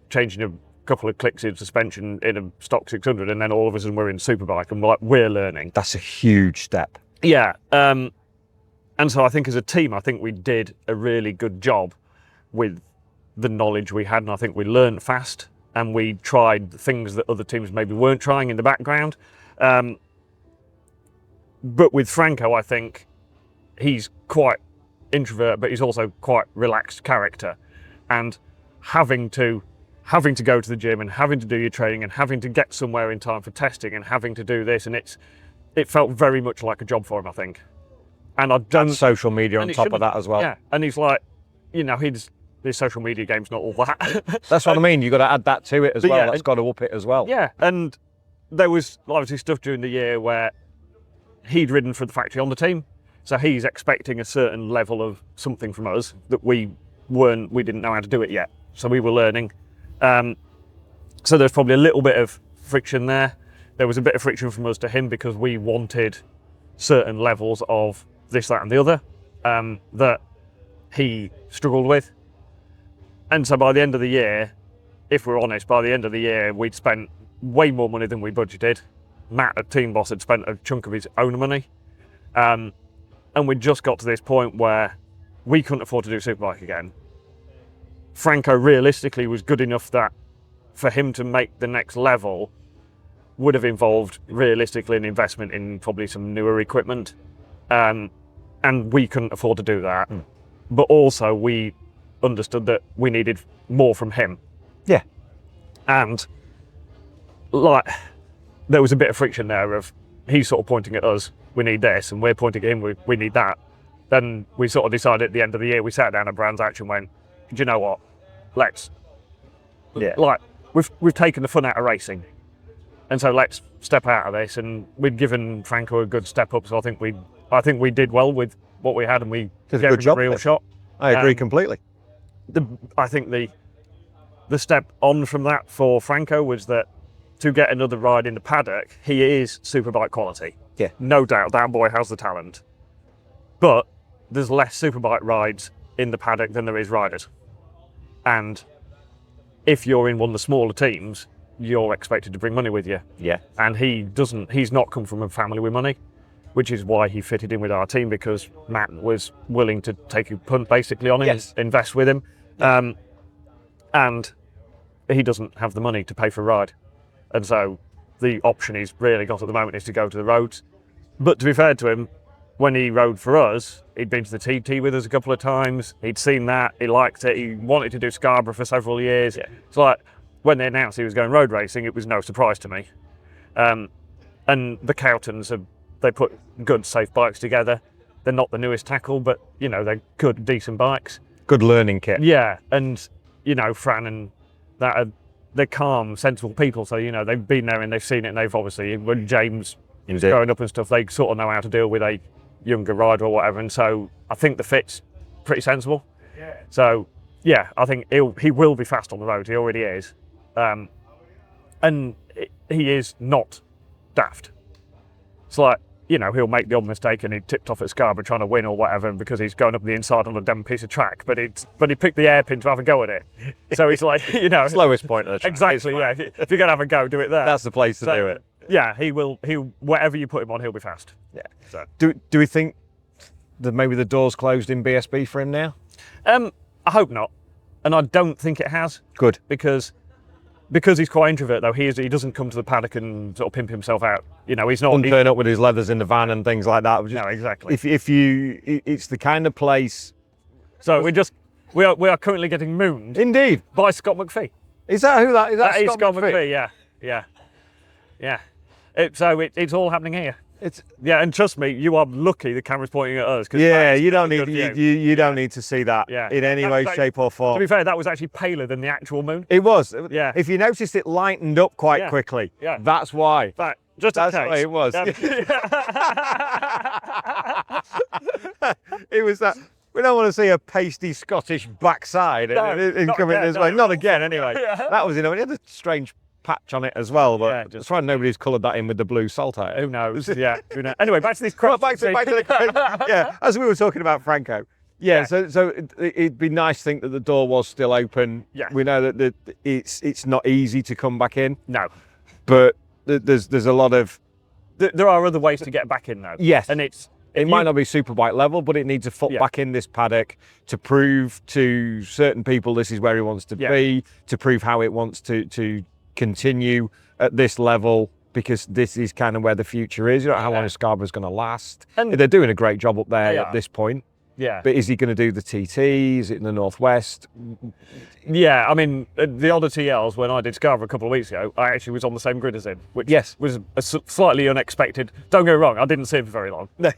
B: changing a couple of clicks in suspension in a stock 600, and then all of a sudden we're in Superbike and we're learning.
C: That's a huge step.
B: Yeah. And so I think as a team, I think we did a really good job with the knowledge we had, and I think we learned fast and we tried things that other teams maybe weren't trying in the background. But with Franco, I think he's quite introvert, but he's also quite relaxed character, and having to go to the gym and having to do your training and having to get somewhere in time for testing and having to do this, and it felt very much like a job for him, I think. And I've done
C: social media on top of that as well.
B: Yeah, and he's like, his social media game's not all that.
C: That's what I mean. You've got to add that to it as well. That's got to up it as well.
B: Yeah, and there was obviously stuff during the year where he'd ridden for the factory on the team. So he's expecting a certain level of something from us that we didn't know how to do it yet. So we were learning. So there's probably a little bit of friction there. There was a bit of friction from us to him because we wanted certain levels of this, that and the other that he struggled with. And so by the end of the year, if we're honest, we'd spent way more money than we budgeted. Matt, at Team Boss, had spent a chunk of his own money. And we just got to this point where we couldn't afford to do Superbike again. Franco realistically was good enough that for him to make the next level would have involved realistically an investment in probably some newer equipment. And we couldn't afford to do that. But also we understood that we needed more from him.
C: Yeah.
B: And there was a bit of friction there of he's sort of pointing at us, we need this, and we're pointing at him, we need that. Then we sort of decided at the end of the year, we sat down at Brands Hatch and went, do you know what? We've taken the fun out of racing. And so let's step out of this, and we'd given Franco a good step up, so I think we did well with what we had, and we gave him a real shot.
C: I agree completely.
B: I think the step on from that for Franco was that to get another ride in the paddock, he is Superbike quality.
C: Yeah.
B: No doubt, that boy has the talent. But there's less Superbike rides in the paddock than there is riders. And if you're in one of the smaller teams, you're expected to bring money with you.
C: Yeah.
B: And he's not come from a family with money, which is why he fitted in with our team, because Matt was willing to take a punt basically on him,
C: Yes.
B: invest with him. And he doesn't have the money to pay for a ride. And so the option he's really got at the moment is to go to the roads. But to be fair to him, when he rode for us, he'd been to the TT with us a couple of times. He'd seen that, he liked it, he wanted to do Scarborough for several years.
C: Yeah.
B: It's like, when they announced he was going road racing, it was no surprise to me. And the Cowtons, they put good, safe bikes together. They're not the newest tackle, but, you know, they're good, decent bikes.
C: Good learning kit.
B: Yeah, and, you know, Fran and that they're calm, sensible people. So, you know, they've been there and they've seen it, and they've obviously, when James was growing up and stuff, they sort of know how to deal with a younger rider or whatever. And so I think the fit's pretty sensible. Yeah. So, yeah, I think he will be fast on the road. He already is. And he is not daft. It's like, you know, he'll make the odd mistake and he tipped off at Scarborough trying to win or whatever, and because he's going up the inside on a dumb piece of track, but he picked the hairpin to have a go at it. So he's like, you know,
C: Slowest point of the track.
B: Exactly, yeah. If you're gonna have a go, do it there.
C: That's the place to do it.
B: Yeah, he whatever you put him on, he'll be fast.
C: Yeah.
B: So
C: Do we think that maybe the door's closed in BSB for him now?
B: I hope not, and I don't think it has.
C: Good.
B: Because he's quite introvert though. He doesn't come to the paddock and sort of pimp himself out. You know, he's not.
C: Wouldn't turn up with his leathers in the van and things like that.
B: No, exactly.
C: It's the kind of place.
B: So we are currently getting mooned.
C: Indeed.
B: By Scott McPhee.
C: Is that who that is?
B: That is Scott McPhee. Yeah. It's all happening here. And trust me, you are lucky the camera's pointing at us.
C: Yeah, you don't need you don't need to see that in any way, shape or form.
B: To be fair, that was actually paler than the actual moon.
C: It was.
B: Yeah.
C: If you noticed, it lightened up quite quickly.
B: Yeah.
C: That's why.
B: But just
C: That's
B: in case.
C: why it was. It was that. We don't want to see a pasty Scottish backside coming this way. Not again, anyway. That was, you know, it had a strange patch on it as well, but that's why nobody's coloured that in with the blue salt out.
B: Who knows? Yeah. Who knows? Anyway, back to these crops.
C: Back to the yeah. As we were talking about Franco. Yeah. So it'd be nice to think that the door was still open.
B: Yeah.
C: We know that it's not easy to come back in.
B: No.
C: But there's a lot of.
B: There are other ways to get back in though.
C: Yes.
B: And
C: it might not be Superbike level, but it needs a foot back in this paddock to prove to certain people this is where he wants to be, to prove how it wants to continue at this level, because this is kind of where the future is. You know how long Scarborough's going to last. And they're doing a great job up there at this point.
B: Yeah.
C: But is he going to do the TT? Is it in the Northwest?
B: Yeah, I mean, the other TLs, when I did Scarborough a couple of weeks ago, I actually was on the same grid as him, which was a slightly unexpected. Don't get me wrong, I didn't see him for very long. No.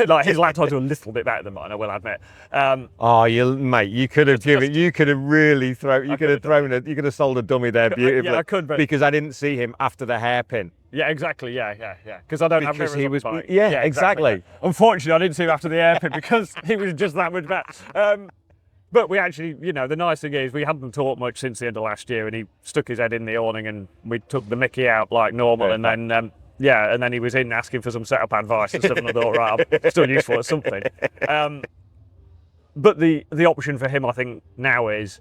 B: Like, his lap times were a little bit better than mine, I will admit.
C: Mate, you could have sold a dummy there beautifully.
B: Yeah, I could, but
C: because I didn't see him after the hairpin.
B: Yeah, exactly. Yeah. Because I don't have mirrors on the bike.
C: Yeah, exactly.
B: Unfortunately, I didn't see him after the hairpin because he was just that much better. But we actually, you know, the nice thing is we hadn't talked much since the end of last year, and he stuck his head in the awning, and we took the Mickey out like normal, and then and then he was in asking for some setup advice and stuff, and I thought, right, I'm still useful at something. But the option for him, I think, now is,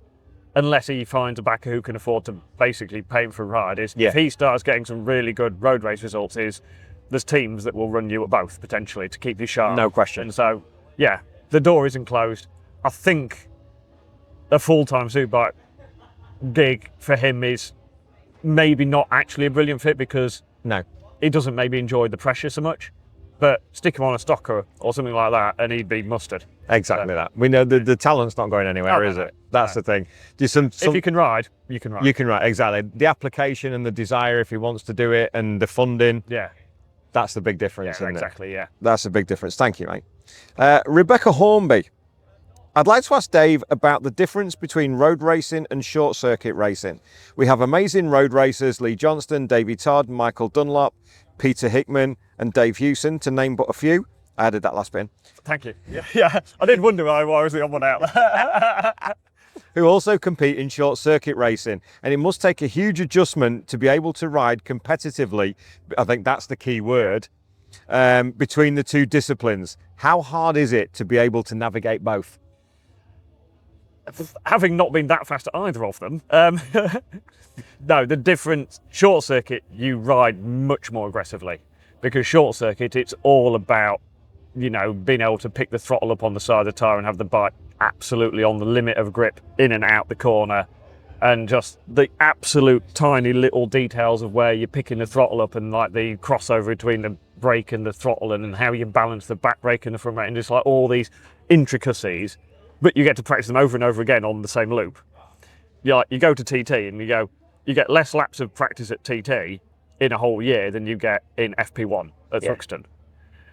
B: unless he finds a backer who can afford to basically pay him for a ride, is if he starts getting some really good road race results, there's teams that will run you at both, potentially, to keep you sharp.
C: No question.
B: And so, yeah, the door isn't closed. I think a full-time Superbike gig for him is maybe not actually a brilliant fit, because he doesn't maybe enjoy the pressure so much. But stick him on a stocker or something like that, and he'd be mustard.
C: Exactly that. We know the talent's not going anywhere, is it? That's the thing. Just
B: if you can ride, you can ride.
C: You can ride, exactly. The application and the desire, if he wants to do it, and the funding.
B: Yeah.
C: That's the big difference, isn't
B: exactly,
C: it? That's a big difference. Thank you, mate. Rebecca Hornby. I'd like to ask Dave about the difference between road racing and short circuit racing. We have amazing road racers, Lee Johnston, Davey Todd, Michael Dunlop, Peter Hickman and Dave Hewson, to name but a few. I added that last bit in.
B: Thank you. Yeah. I did wonder why I was the odd one out.
C: who also compete in short circuit racing. And it must take a huge adjustment to be able to ride competitively, I think that's the key word, between the two disciplines. How hard is it to be able to navigate both?
B: Having not been that fast at either of them, no, the difference, short circuit, you ride much more aggressively, because short circuit, it's all about, you know, being able to pick the throttle up on the side of the tyre and have the bike absolutely on the limit of grip in and out the corner, and just the absolute tiny little details of where you're picking the throttle up, and like the crossover between the brake and the throttle, and how you balance the back brake and the front brake, and just like all these intricacies, but you get to practice them over and over again on the same loop. You go to TT and you get less laps of practice at TT in a whole year than you get in FP1 at Thruxton.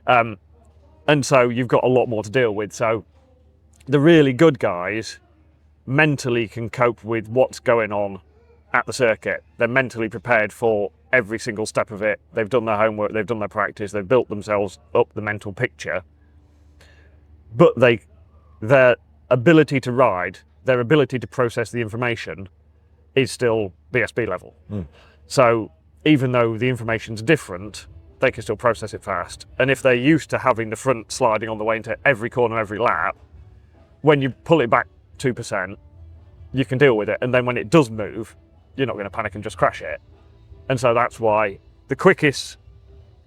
B: And so you've got a lot more to deal with. So the really good guys mentally can cope with what's going on at the circuit. They're mentally prepared for every single step of it. They've done their homework, they've done their practice, they've built themselves up the mental picture. But their ability to ride, their ability to process the information is still BSB level. So even though the information's different, they can still process it fast. And if they're used to having the front sliding on the way into every corner, every lap, when you pull it back 2%, you can deal with it. And then when it does move, you're not going to panic and just crash it. And so that's why the quickest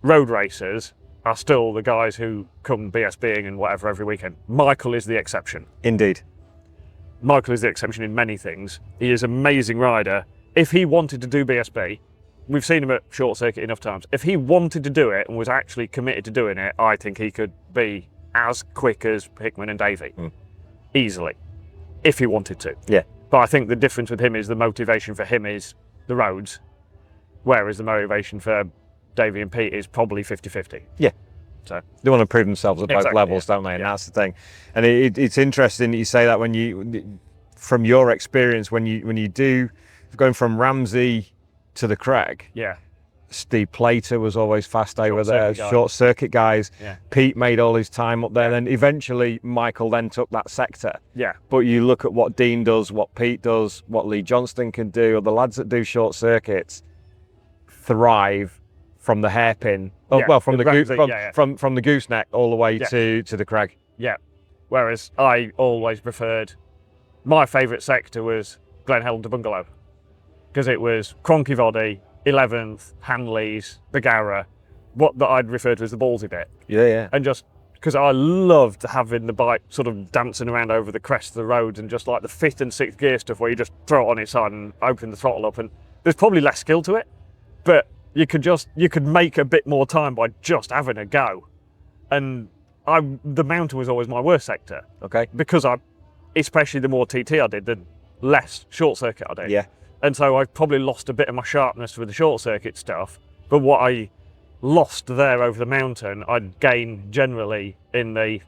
B: road racers are still the guys who come BSBing and whatever every weekend. Michael is the exception.
C: Indeed.
B: Michael is the exception in many things. He is an amazing rider. If he wanted to do BSB, we've seen him at short circuit enough times. If he wanted to do it and was actually committed to doing it, I think he could be as quick as Hickman and Davey. Easily. If he wanted to.
C: Yeah.
B: But I think the difference with him is the motivation for him is the roads, whereas the motivation for Davey and Pete is probably 50-50.
C: Yeah.
B: So
C: they want to prove themselves at both levels,
B: yeah.
C: don't they? And that's the thing. And it's interesting that you say that when you, from your experience, when you do, going from Ramsey to the Craig.
B: Yeah.
C: Steve Plater was always fast over there, short circuit guys.
B: Yeah.
C: Pete made all his time up there. Then eventually Michael then took that sector.
B: Yeah.
C: But you look at what Dean does, what Pete does, what Lee Johnston can do, or the lads that do short circuits thrive from the hairpin, from the gooseneck all the way to the Craig.
B: Yeah. Whereas I always preferred, my favourite sector was Glen Helen to Bungalow, because it was Cronky Voddy, 11th, Hanleys, Bagara, what that I'd refer to as the ballsy bit.
C: Yeah.
B: And just because I loved having the bike sort of dancing around over the crest of the road, and just like the 5th and 6th gear stuff where you just throw it on its side and open the throttle up, and there's probably less skill to it, but you could make a bit more time by just having a go. And the mountain was always my worst sector.
C: Okay.
B: Because especially the more TT I did, the less short circuit I did.
C: Yeah.
B: And so I probably lost a bit of my sharpness with the short circuit stuff, but what I lost there over the mountain, I'd gain generally in the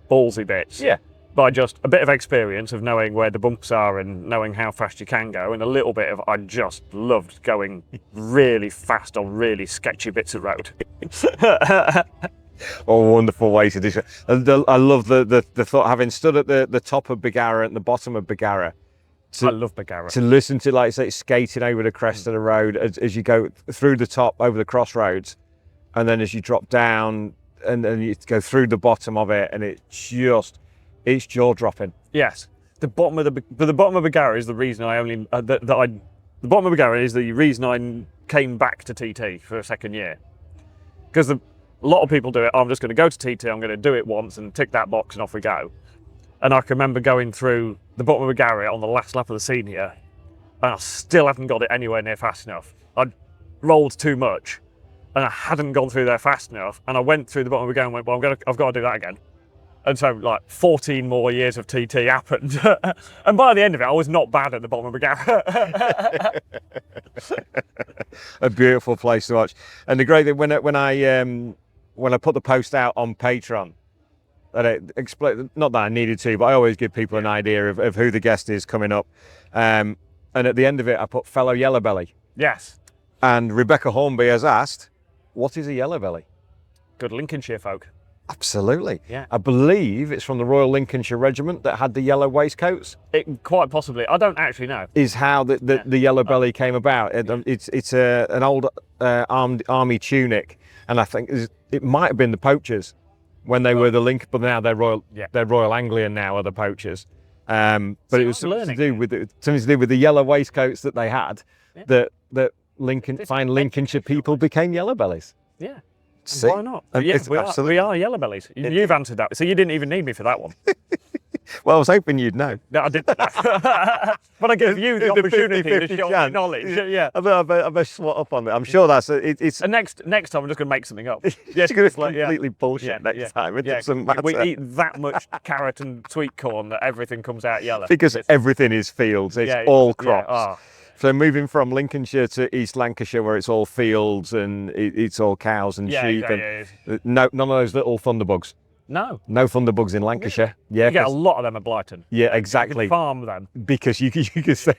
B: ballsy bits.
C: Yeah.
B: By just a bit of experience of knowing where the bumps are and knowing how fast you can go, and a little bit of, I just loved going really fast on really sketchy bits of road.
C: Oh, wonderful way to do it. I love the thought, having stood at the top of Bagara and the bottom of Bagara.
B: I love Bagara.
C: To listen to, like, say, skating over the crest of the road as you go through the top over the crossroads, and then as you drop down and then you go through the bottom of it, and it's jaw dropping.
B: Yes, the bottom of Bagara is the reason I only the bottom of Bagara is the reason I came back to TT for a second year, because a lot of people do it. I'm just going to go to TT. I'm going to do it once and tick that box and off we go. And I can remember going through the bottom of Bagara on the last lap of the senior, and I still hadn't got it anywhere near fast enough. I'd rolled too much, and I hadn't gone through there fast enough. And I went through the bottom of Bagara and went, well, I've got to do that again. And so, like, 14 more years of TT happened. And by the end of it, I was not bad at the bottom of Bagara.
C: A beautiful place to watch. And the great thing, when I put the post out on Patreon, that I explain, not that I needed to, but I always give people an idea of who the guest is coming up. And at the end of it, I put fellow yellow belly.
B: Yes.
C: And Rebecca Hornby has asked, what is a yellow belly?
B: Good Lincolnshire folk.
C: Absolutely.
B: Yeah.
C: I believe it's from the Royal Lincolnshire Regiment that had the yellow waistcoats.
B: Quite possibly. I don't actually know.
C: Is how the yellow belly came about. It's an old army tunic, and I think it might have been the poachers when they were the Link, but now they're Royal Anglian now are the poachers. But it was something to do with the yellow waistcoats that they had. Yeah. That Lincolnshire people became yellow bellies.
B: Yeah.
C: See?
B: Why not? Yeah, we are yellow bellies. You've answered that, so you didn't even need me for that one.
C: Well, I was hoping you'd know.
B: No, I didn't. But I give you the opportunity to show me knowledge. Yeah.
C: I better swat up on it. I'm sure that's it's.
B: And next time, I'm just going to make something up.
C: Yes, going to completely bullshit next time. It doesn't matter.
B: We eat that much carrot and sweet corn that everything comes out yellow.
C: Because everything is fields. It's all crops.
B: Yeah.
C: So moving from Lincolnshire to East Lancashire, where it's all fields and it's all cows and sheep, and none of those little thunderbugs.
B: No
C: thunderbugs in Lancashire. Yeah,
B: you get a lot of them at Brighton.
C: Yeah, exactly.
B: You can farm them
C: because you can say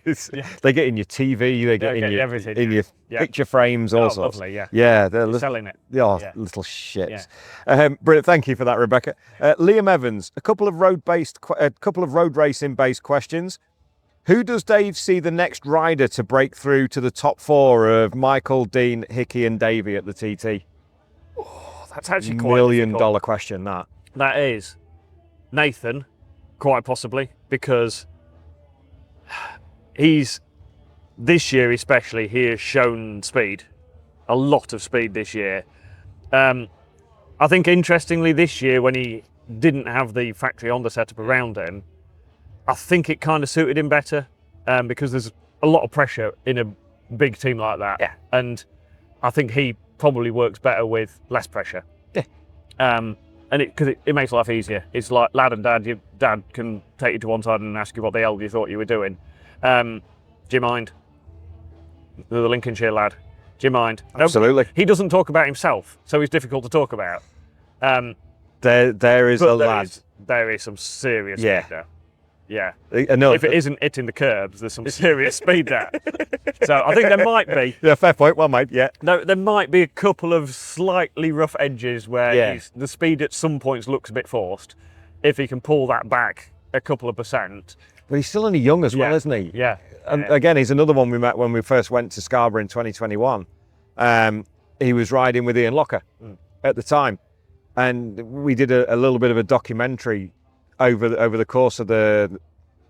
C: they get in your TV, they get in your
B: everything,
C: in your picture frames, all sorts.
B: Lovely, yeah.
C: Yeah, they're
B: selling it.
C: Little shits. Yeah. Brilliant. Thank you for that, Rebecca. Liam Evans, a couple of road racing based questions. Who does Dave see the next rider to break through to the top four of Michael, Dean, Hickey and Davey at the TT?
B: Oh, that's actually quite
C: $1 million question, that.
B: That is. Nathan, quite possibly, because this year especially, he has shown speed. A lot of speed this year. I think interestingly this year, when he didn't have the factory Honda setup around him, I think it kind of suited him better because there's a lot of pressure in a big team like that.
C: Yeah.
B: And I think he probably works better with less pressure.
C: Yeah.
B: And because it makes life easier. It's like lad and dad, your dad can take you to one side and ask you what the hell you thought you were doing. Do you mind? The Lincolnshire lad. Do you mind?
C: Absolutely.
B: No, he doesn't talk about himself, so he's difficult to talk about.
C: There is a lad.
B: There is some serious speed there. Yeah.
C: No,
B: if it isn't hitting the curbs, there's some serious speed there. So I think there might be.
C: Yeah, fair point. Well, mate, yeah.
B: No, there might be a couple of slightly rough edges where the speed at some points looks a bit forced. If he can pull that back a couple of %.
C: But he's still only young as well, isn't he?
B: Yeah.
C: And again, he's another one we met when we first went to Scarborough in 2021. He was riding with Ian Locker at the time. And we did a little bit of a documentary over the course of I'm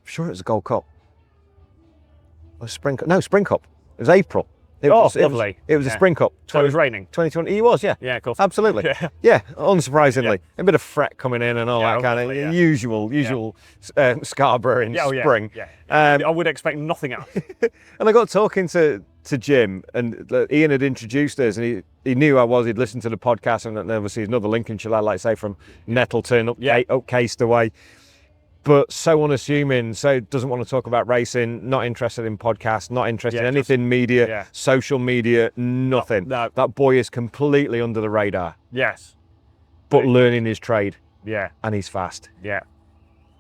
C: sure it was the Gold Cup. Or Spring Cup. No, Spring Cup. It was April.
B: Lovely.
C: It was a Spring Cup.
B: So it was raining.
C: 2020. He was, yeah.
B: Yeah, of course.
C: Absolutely. Yeah, unsurprisingly. A bit of fret coming in and all that kind of usual Scarborough in spring.
B: Yeah. I would expect nothing else.
C: And I got talking to Jim, and Ian had introduced us, and he knew I was. He'd listened to the podcast, and obviously he's another Lincolnshire lad, like say from Nettleton up Caister way. But so unassuming, so doesn't want to talk about racing, not interested in podcasts, not interested in anything media, social media, nothing.
B: No.
C: That boy is completely under the radar.
B: Yes.
C: But learning his trade.
B: Yeah.
C: And he's fast.
B: Yeah.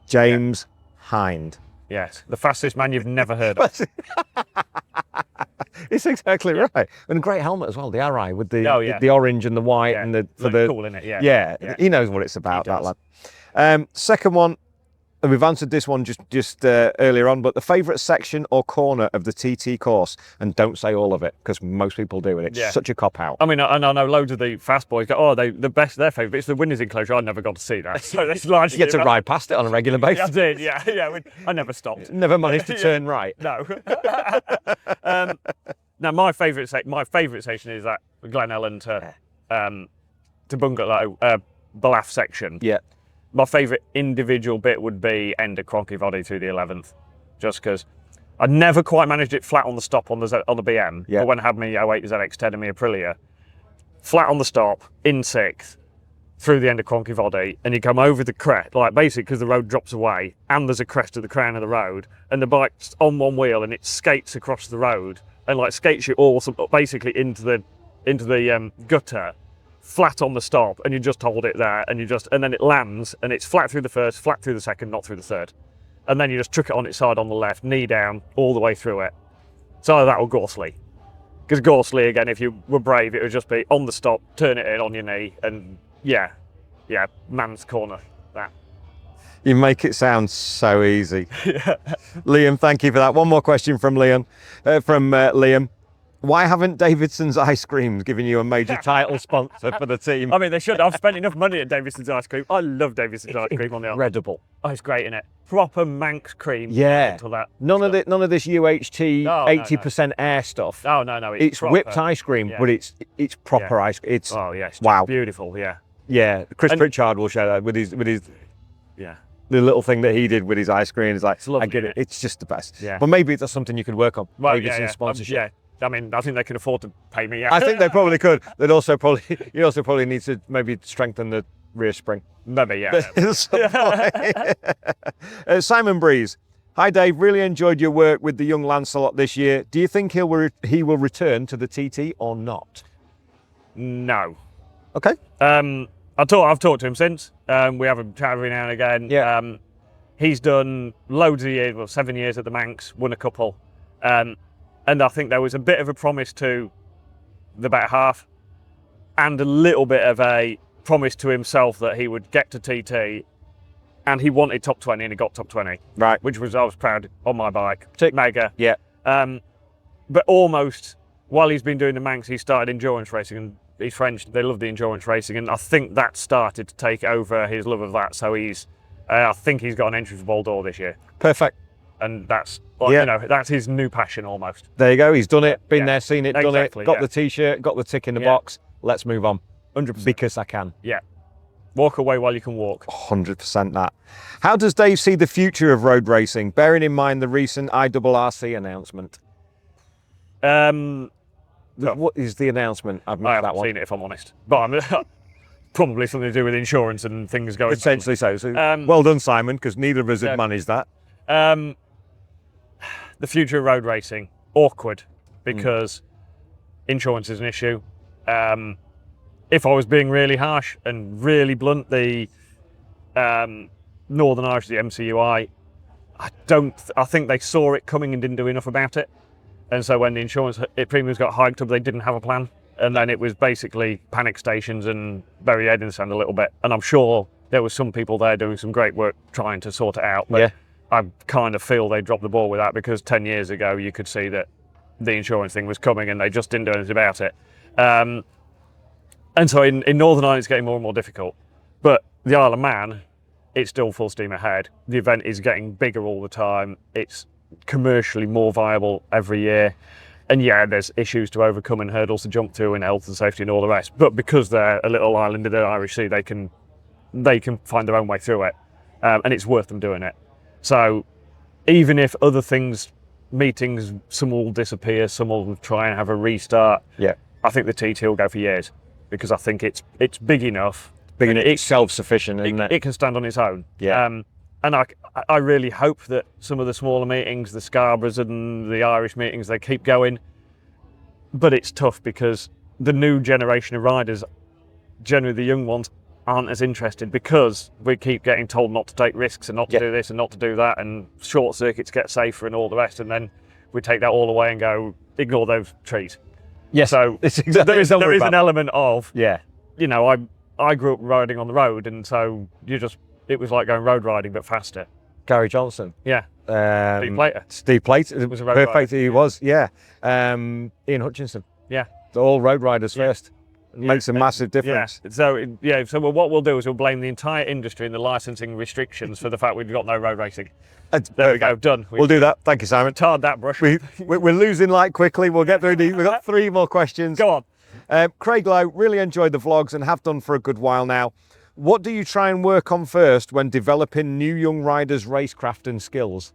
C: James Hind.
B: Yes. The fastest man you've never heard of.
C: It's exactly right. And a great helmet as well, the RI with the orange and the white and the
B: cool, isn't it?
C: Yeah. He knows what it's about, that lad. Second one. And we've answered this one just earlier on, but the favourite section or corner of the TT course, and don't say all of it, because most people do, and it's such a cop-out.
B: I mean, I know loads of the fast boys go, the best, their favourite, it's the winners enclosure. I never got to see that. So it's largely...
C: You get to ride past it on a regular basis.
B: I did, yeah. I never stopped.
C: Never managed to turn right.
B: No. Now, my favourite section is that Glen Ellen to Bungalow, Balaff section.
C: Yeah.
B: My favourite individual bit would be end of Cronky through the 11th, just because I never quite managed it flat on the stop on the BM, but when I had my 08 ZX10 and my Aprilia, flat on the stop, in 6th, through the end of Cronky, and you come over the crest, like basically because the road drops away, and there's a crest at the crown of the road, and the bike's on one wheel and it skates across the road, and like skates you all basically into the gutter, flat on the stop, and you just hold it there, and then it lands, and it's flat through the first, flat through the second, not through the third. And then you just truck it on its side on the left, knee down, all the way through it. So that or Gorsley. Because Gorsley, again, if you were brave, it would just be on the stop, turn it in on your knee, and yeah, man's corner. That.
C: You make it sound so easy. Liam, thank you for that. One more question from Liam. Why haven't Davidson's Ice Creams given you a major title sponsor for the team?
B: I mean, they should. I've spent enough money at Davidson's Ice Cream. I love Davidson's Ice Cream on the
C: Incredible.
B: Oh, it's great, isn't it? Proper Manx cream.
C: Yeah.
B: That
C: none of this UHT 80% air stuff.
B: Oh no,
C: it's whipped ice cream, but it's proper ice cream. It's
B: it's
C: wow,
B: beautiful. Yeah.
C: Yeah. Chris Pritchard will share that with his the little thing that he did with his ice cream. Is like, it's lovely, I get it. It's just the best. Yeah. But maybe that's something you could work on.
B: Well,
C: maybe some sponsorship.
B: Yeah. I mean, I think they can afford to pay me. Yeah.
C: I think they probably could. You also probably need to maybe strengthen the rear spring.
B: Maybe, yeah.
C: Simon Breeze. Hi Dave, really enjoyed your work with the young Lancelot this year. Do you think he will return to the TT or not?
B: No.
C: Okay.
B: I've talked to him since. We have a chat every now and again.
C: Yeah.
B: He's done loads of years, well, 7 years at the Manx, won a couple. And I think there was a bit of a promise to the back half and a little bit of a promise to himself that he would get to TT, and he wanted top 20 and he got top 20.
C: Right.
B: Which was, I was proud on my bike. Mega.
C: Yeah.
B: But almost while he's been doing the Manx, he started endurance racing, and he's French, they love the endurance racing, and I think that started to take over his love of that. So I think he's got an entry for Baldor this year.
C: Perfect.
B: And that's, that's his new passion almost.
C: There you go. He's done it, been there, seen it, done
B: exactly,
C: it, got the T-shirt, got the tick in the box. Let's move on.
B: 100%.
C: Because I can.
B: Yeah. Walk away while you can walk.
C: 100% that. How does Dave see the future of road racing, bearing in mind the recent IRRC announcement? What is the announcement? I've missed that one.
B: I haven't seen it, if I'm honest. But I'm probably something to do with insurance and things going.
C: Essentially so. Well done, Simon, because neither of us have managed that.
B: The future of road racing, awkward, because insurance is an issue. If I was being really harsh and really blunt, the Northern Irish, the MCUI, I think they saw it coming and didn't do enough about it. And so when the insurance premiums got hiked up, they didn't have a plan. And then it was basically panic stations and bury your head in the sand a little bit. And I'm sure there was some people there doing some great work trying to sort it out. But I kind of feel they dropped the ball with that, because 10 years ago you could see that the insurance thing was coming and they just didn't do anything about it. And so in Northern Ireland it's getting more and more difficult. But the Isle of Man, it's still full steam ahead. The event is getting bigger all the time. It's commercially more viable every year. And yeah, there's issues to overcome and hurdles to jump through in health and safety and all the rest. But because they're a little island in the Irish Sea, they can find their own way through it. And it's worth them doing it. So even if other things, meetings, some will disappear, some will try and have a restart. Yeah, I think the TT will go for years, because I think it's big enough.
C: It's self-sufficient, isn't it?
B: It can stand on its own.
C: Yeah.
B: And I really hope that some of the smaller meetings, the Scarboroughs and the Irish meetings, they keep going. But it's tough, because the new generation of riders, generally the young ones, aren't as interested, because we keep getting told not to take risks and not to do this and not to do that, and short circuits get safer and all the rest, and then we take that all away and go, ignore those trees.
C: Yes,
B: so
C: it's exactly
B: there is an element of,
C: I
B: grew up riding on the road, and so it was like going road riding but faster.
C: Gary Johnson.
B: Yeah.
C: Steve Plater.
B: It was a road
C: perfect.
B: rider.
C: He was. Yeah. Ian Hutchinson.
B: Yeah.
C: They're all road riders first. It makes a massive difference.
B: Yeah. So what we'll do is we'll blame the entire industry and the licensing restrictions for the fact we've got no road racing. There we go. Done.
C: We'll do that. Thank you, Simon.
B: Tarred that brush.
C: We're losing light quickly. We'll get through these. We've got 3 more questions.
B: Go on.
C: Craig Lowe, really enjoyed the vlogs and have done for a good while now. What do you try and work on first when developing new young riders' racecraft and skills?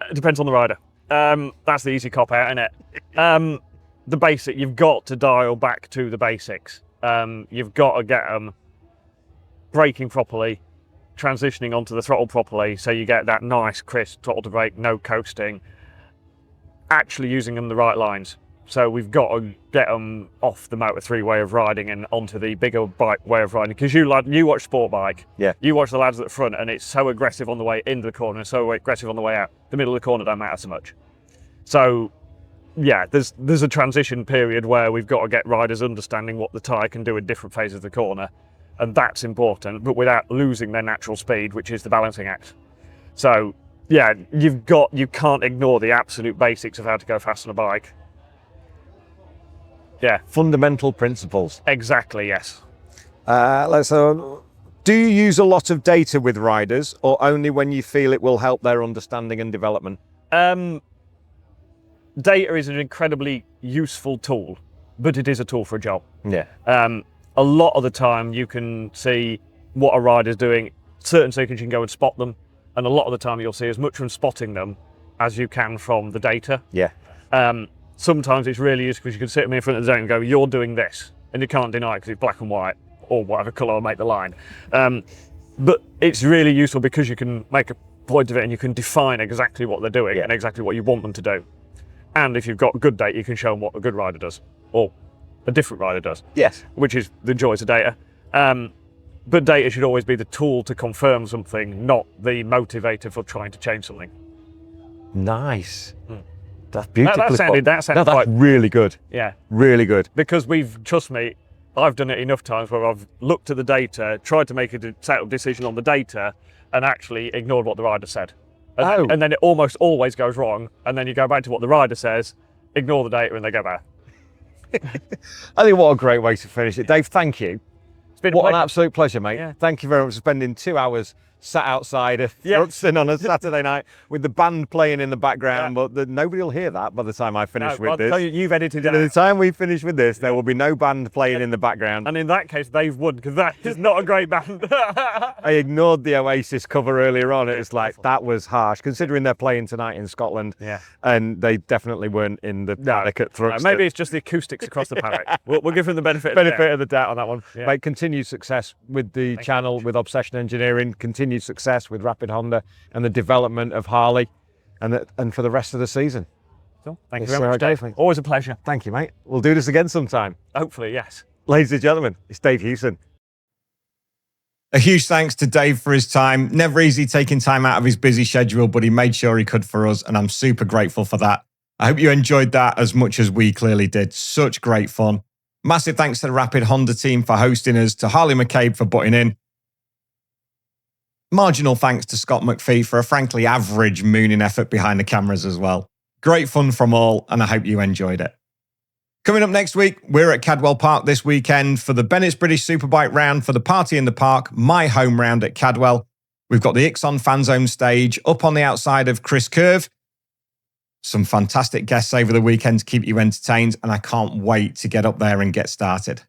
B: It depends on the rider. That's the easy cop out, isn't it? The basic, you've got to dial back to the basics. You've got to get them braking properly, transitioning onto the throttle properly, so you get that nice crisp throttle to brake, no coasting, actually using them the right lines. So we've got to get them off the Motor 3 way of riding and onto the bigger bike way of riding. Because you watch sport bike, you watch the lads at the front, and it's so aggressive on the way into the corner and so aggressive on the way out. The middle of the corner don't matter so much. So there's a transition period where we've got to get riders understanding what the tyre can do in different phases of the corner, and that's important, but without losing their natural speed, which is the balancing act. So yeah, you can't ignore the absolute basics of how to go fast on a bike. Yeah,
C: fundamental principles.
B: Exactly, yes.
C: Do you use a lot of data with riders, or only when you feel it will help their understanding and development?
B: Data is an incredibly useful tool, but it is a tool for a job.
C: Yeah.
B: A lot of the time you can see what a rider's doing. Certain seconds you can go and spot them, and a lot of the time you'll see as much from spotting them as you can from the data.
C: Yeah.
B: Sometimes it's really useful because you can sit them in front of the zone and go, you're doing this, and you can't deny it because it's black and white, or whatever colour will make the line. But it's really useful because you can make a point of it and you can define exactly what they're doing and exactly what you want them to do. And if you've got good data, you can show them what a good rider does, or a different rider does.
C: Yes.
B: Which is the joys of data. But data should always be the tool to confirm something, not the motivator for trying to change something.
C: Nice. That's beautiful.
B: That sounded
C: that's
B: quite
C: really good.
B: Yeah.
C: Really good.
B: Because trust me, I've done it enough times where I've looked at the data, tried to make a settled decision on the data, and actually ignored what the rider said. And then it almost always goes wrong, and then you go back to what the rider says, ignore the data, and they go back.
C: I think what a great way to finish it. Dave, thank you.
B: It's been
C: an absolute pleasure, mate.
B: Yeah.
C: Thank you very much for spending 2 hours sat outside of Thruxton on a Saturday night with the band playing in the background, but nobody will hear that by the time I finish with this.
B: You've edited it.
C: By the time we finish with this, there will be no band playing in the background.
B: And in that case, they've won, because that is not a great band.
C: I ignored the Oasis cover earlier on. It was like, that was harsh, considering they're playing tonight in Scotland.
B: Yeah.
C: And they definitely weren't in the paddock at Thruxton.
B: Maybe it's just the acoustics across the paddock. We'll give them the benefit
C: of the doubt on that one.
B: Yeah.
C: Mate, continued success with the channel, with Obsession Engineering, continued success with Rapid Honda and the development of Harley, and for the rest of the season.
B: So, thank you very much, Dave. Always a pleasure.
C: Thank you, mate. We'll do this again sometime.
B: Hopefully, yes.
C: Ladies and gentlemen, it's Dave Hewson.
A: A huge thanks to Dave for his time. Never easy taking time out of his busy schedule, but he made sure he could for us, and I'm super grateful for that. I hope you enjoyed that as much as we clearly did. Such great fun. Massive thanks to the Rapid Honda team for hosting us, to Harley McCabe for butting in. Marginal thanks to Scott McPhee for a frankly average mooning effort behind the cameras as well. Great fun from all, and I hope you enjoyed it. Coming up next week, we're at Cadwell Park this weekend for the Bennett's British Superbike round for the Party in the Park, my home round at Cadwell. We've got the Ixon Fan Zone stage up on the outside of Chris Curve. Some fantastic guests over the weekend to keep you entertained, and I can't wait to get up there and get started.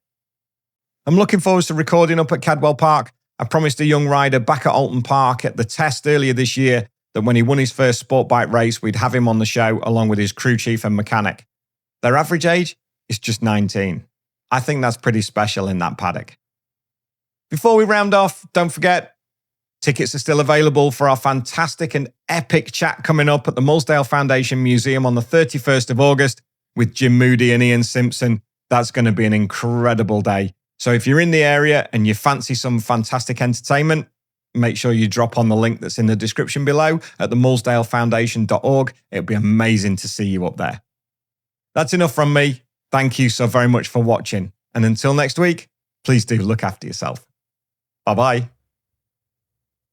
A: I'm looking forward to recording up at Cadwell Park. I promised a young rider back at Alton Park at the test earlier this year that when he won his first sport bike race, we'd have him on the show along with his crew chief and mechanic. Their average age is just 19. I think that's pretty special in that paddock. Before we round off, don't forget, tickets are still available for our fantastic and epic chat coming up at the Mullsdale Foundation Museum on the 31st of August with Jim Moody and Ian Simpson. That's going to be an incredible day. So if you're in the area and you fancy some fantastic entertainment, make sure you drop on the link that's in the description below at the mullsdalefoundation.org. It'd be amazing to see you up there. That's enough from me. Thank you so very much for watching. And until next week, please do look after yourself. Bye-bye.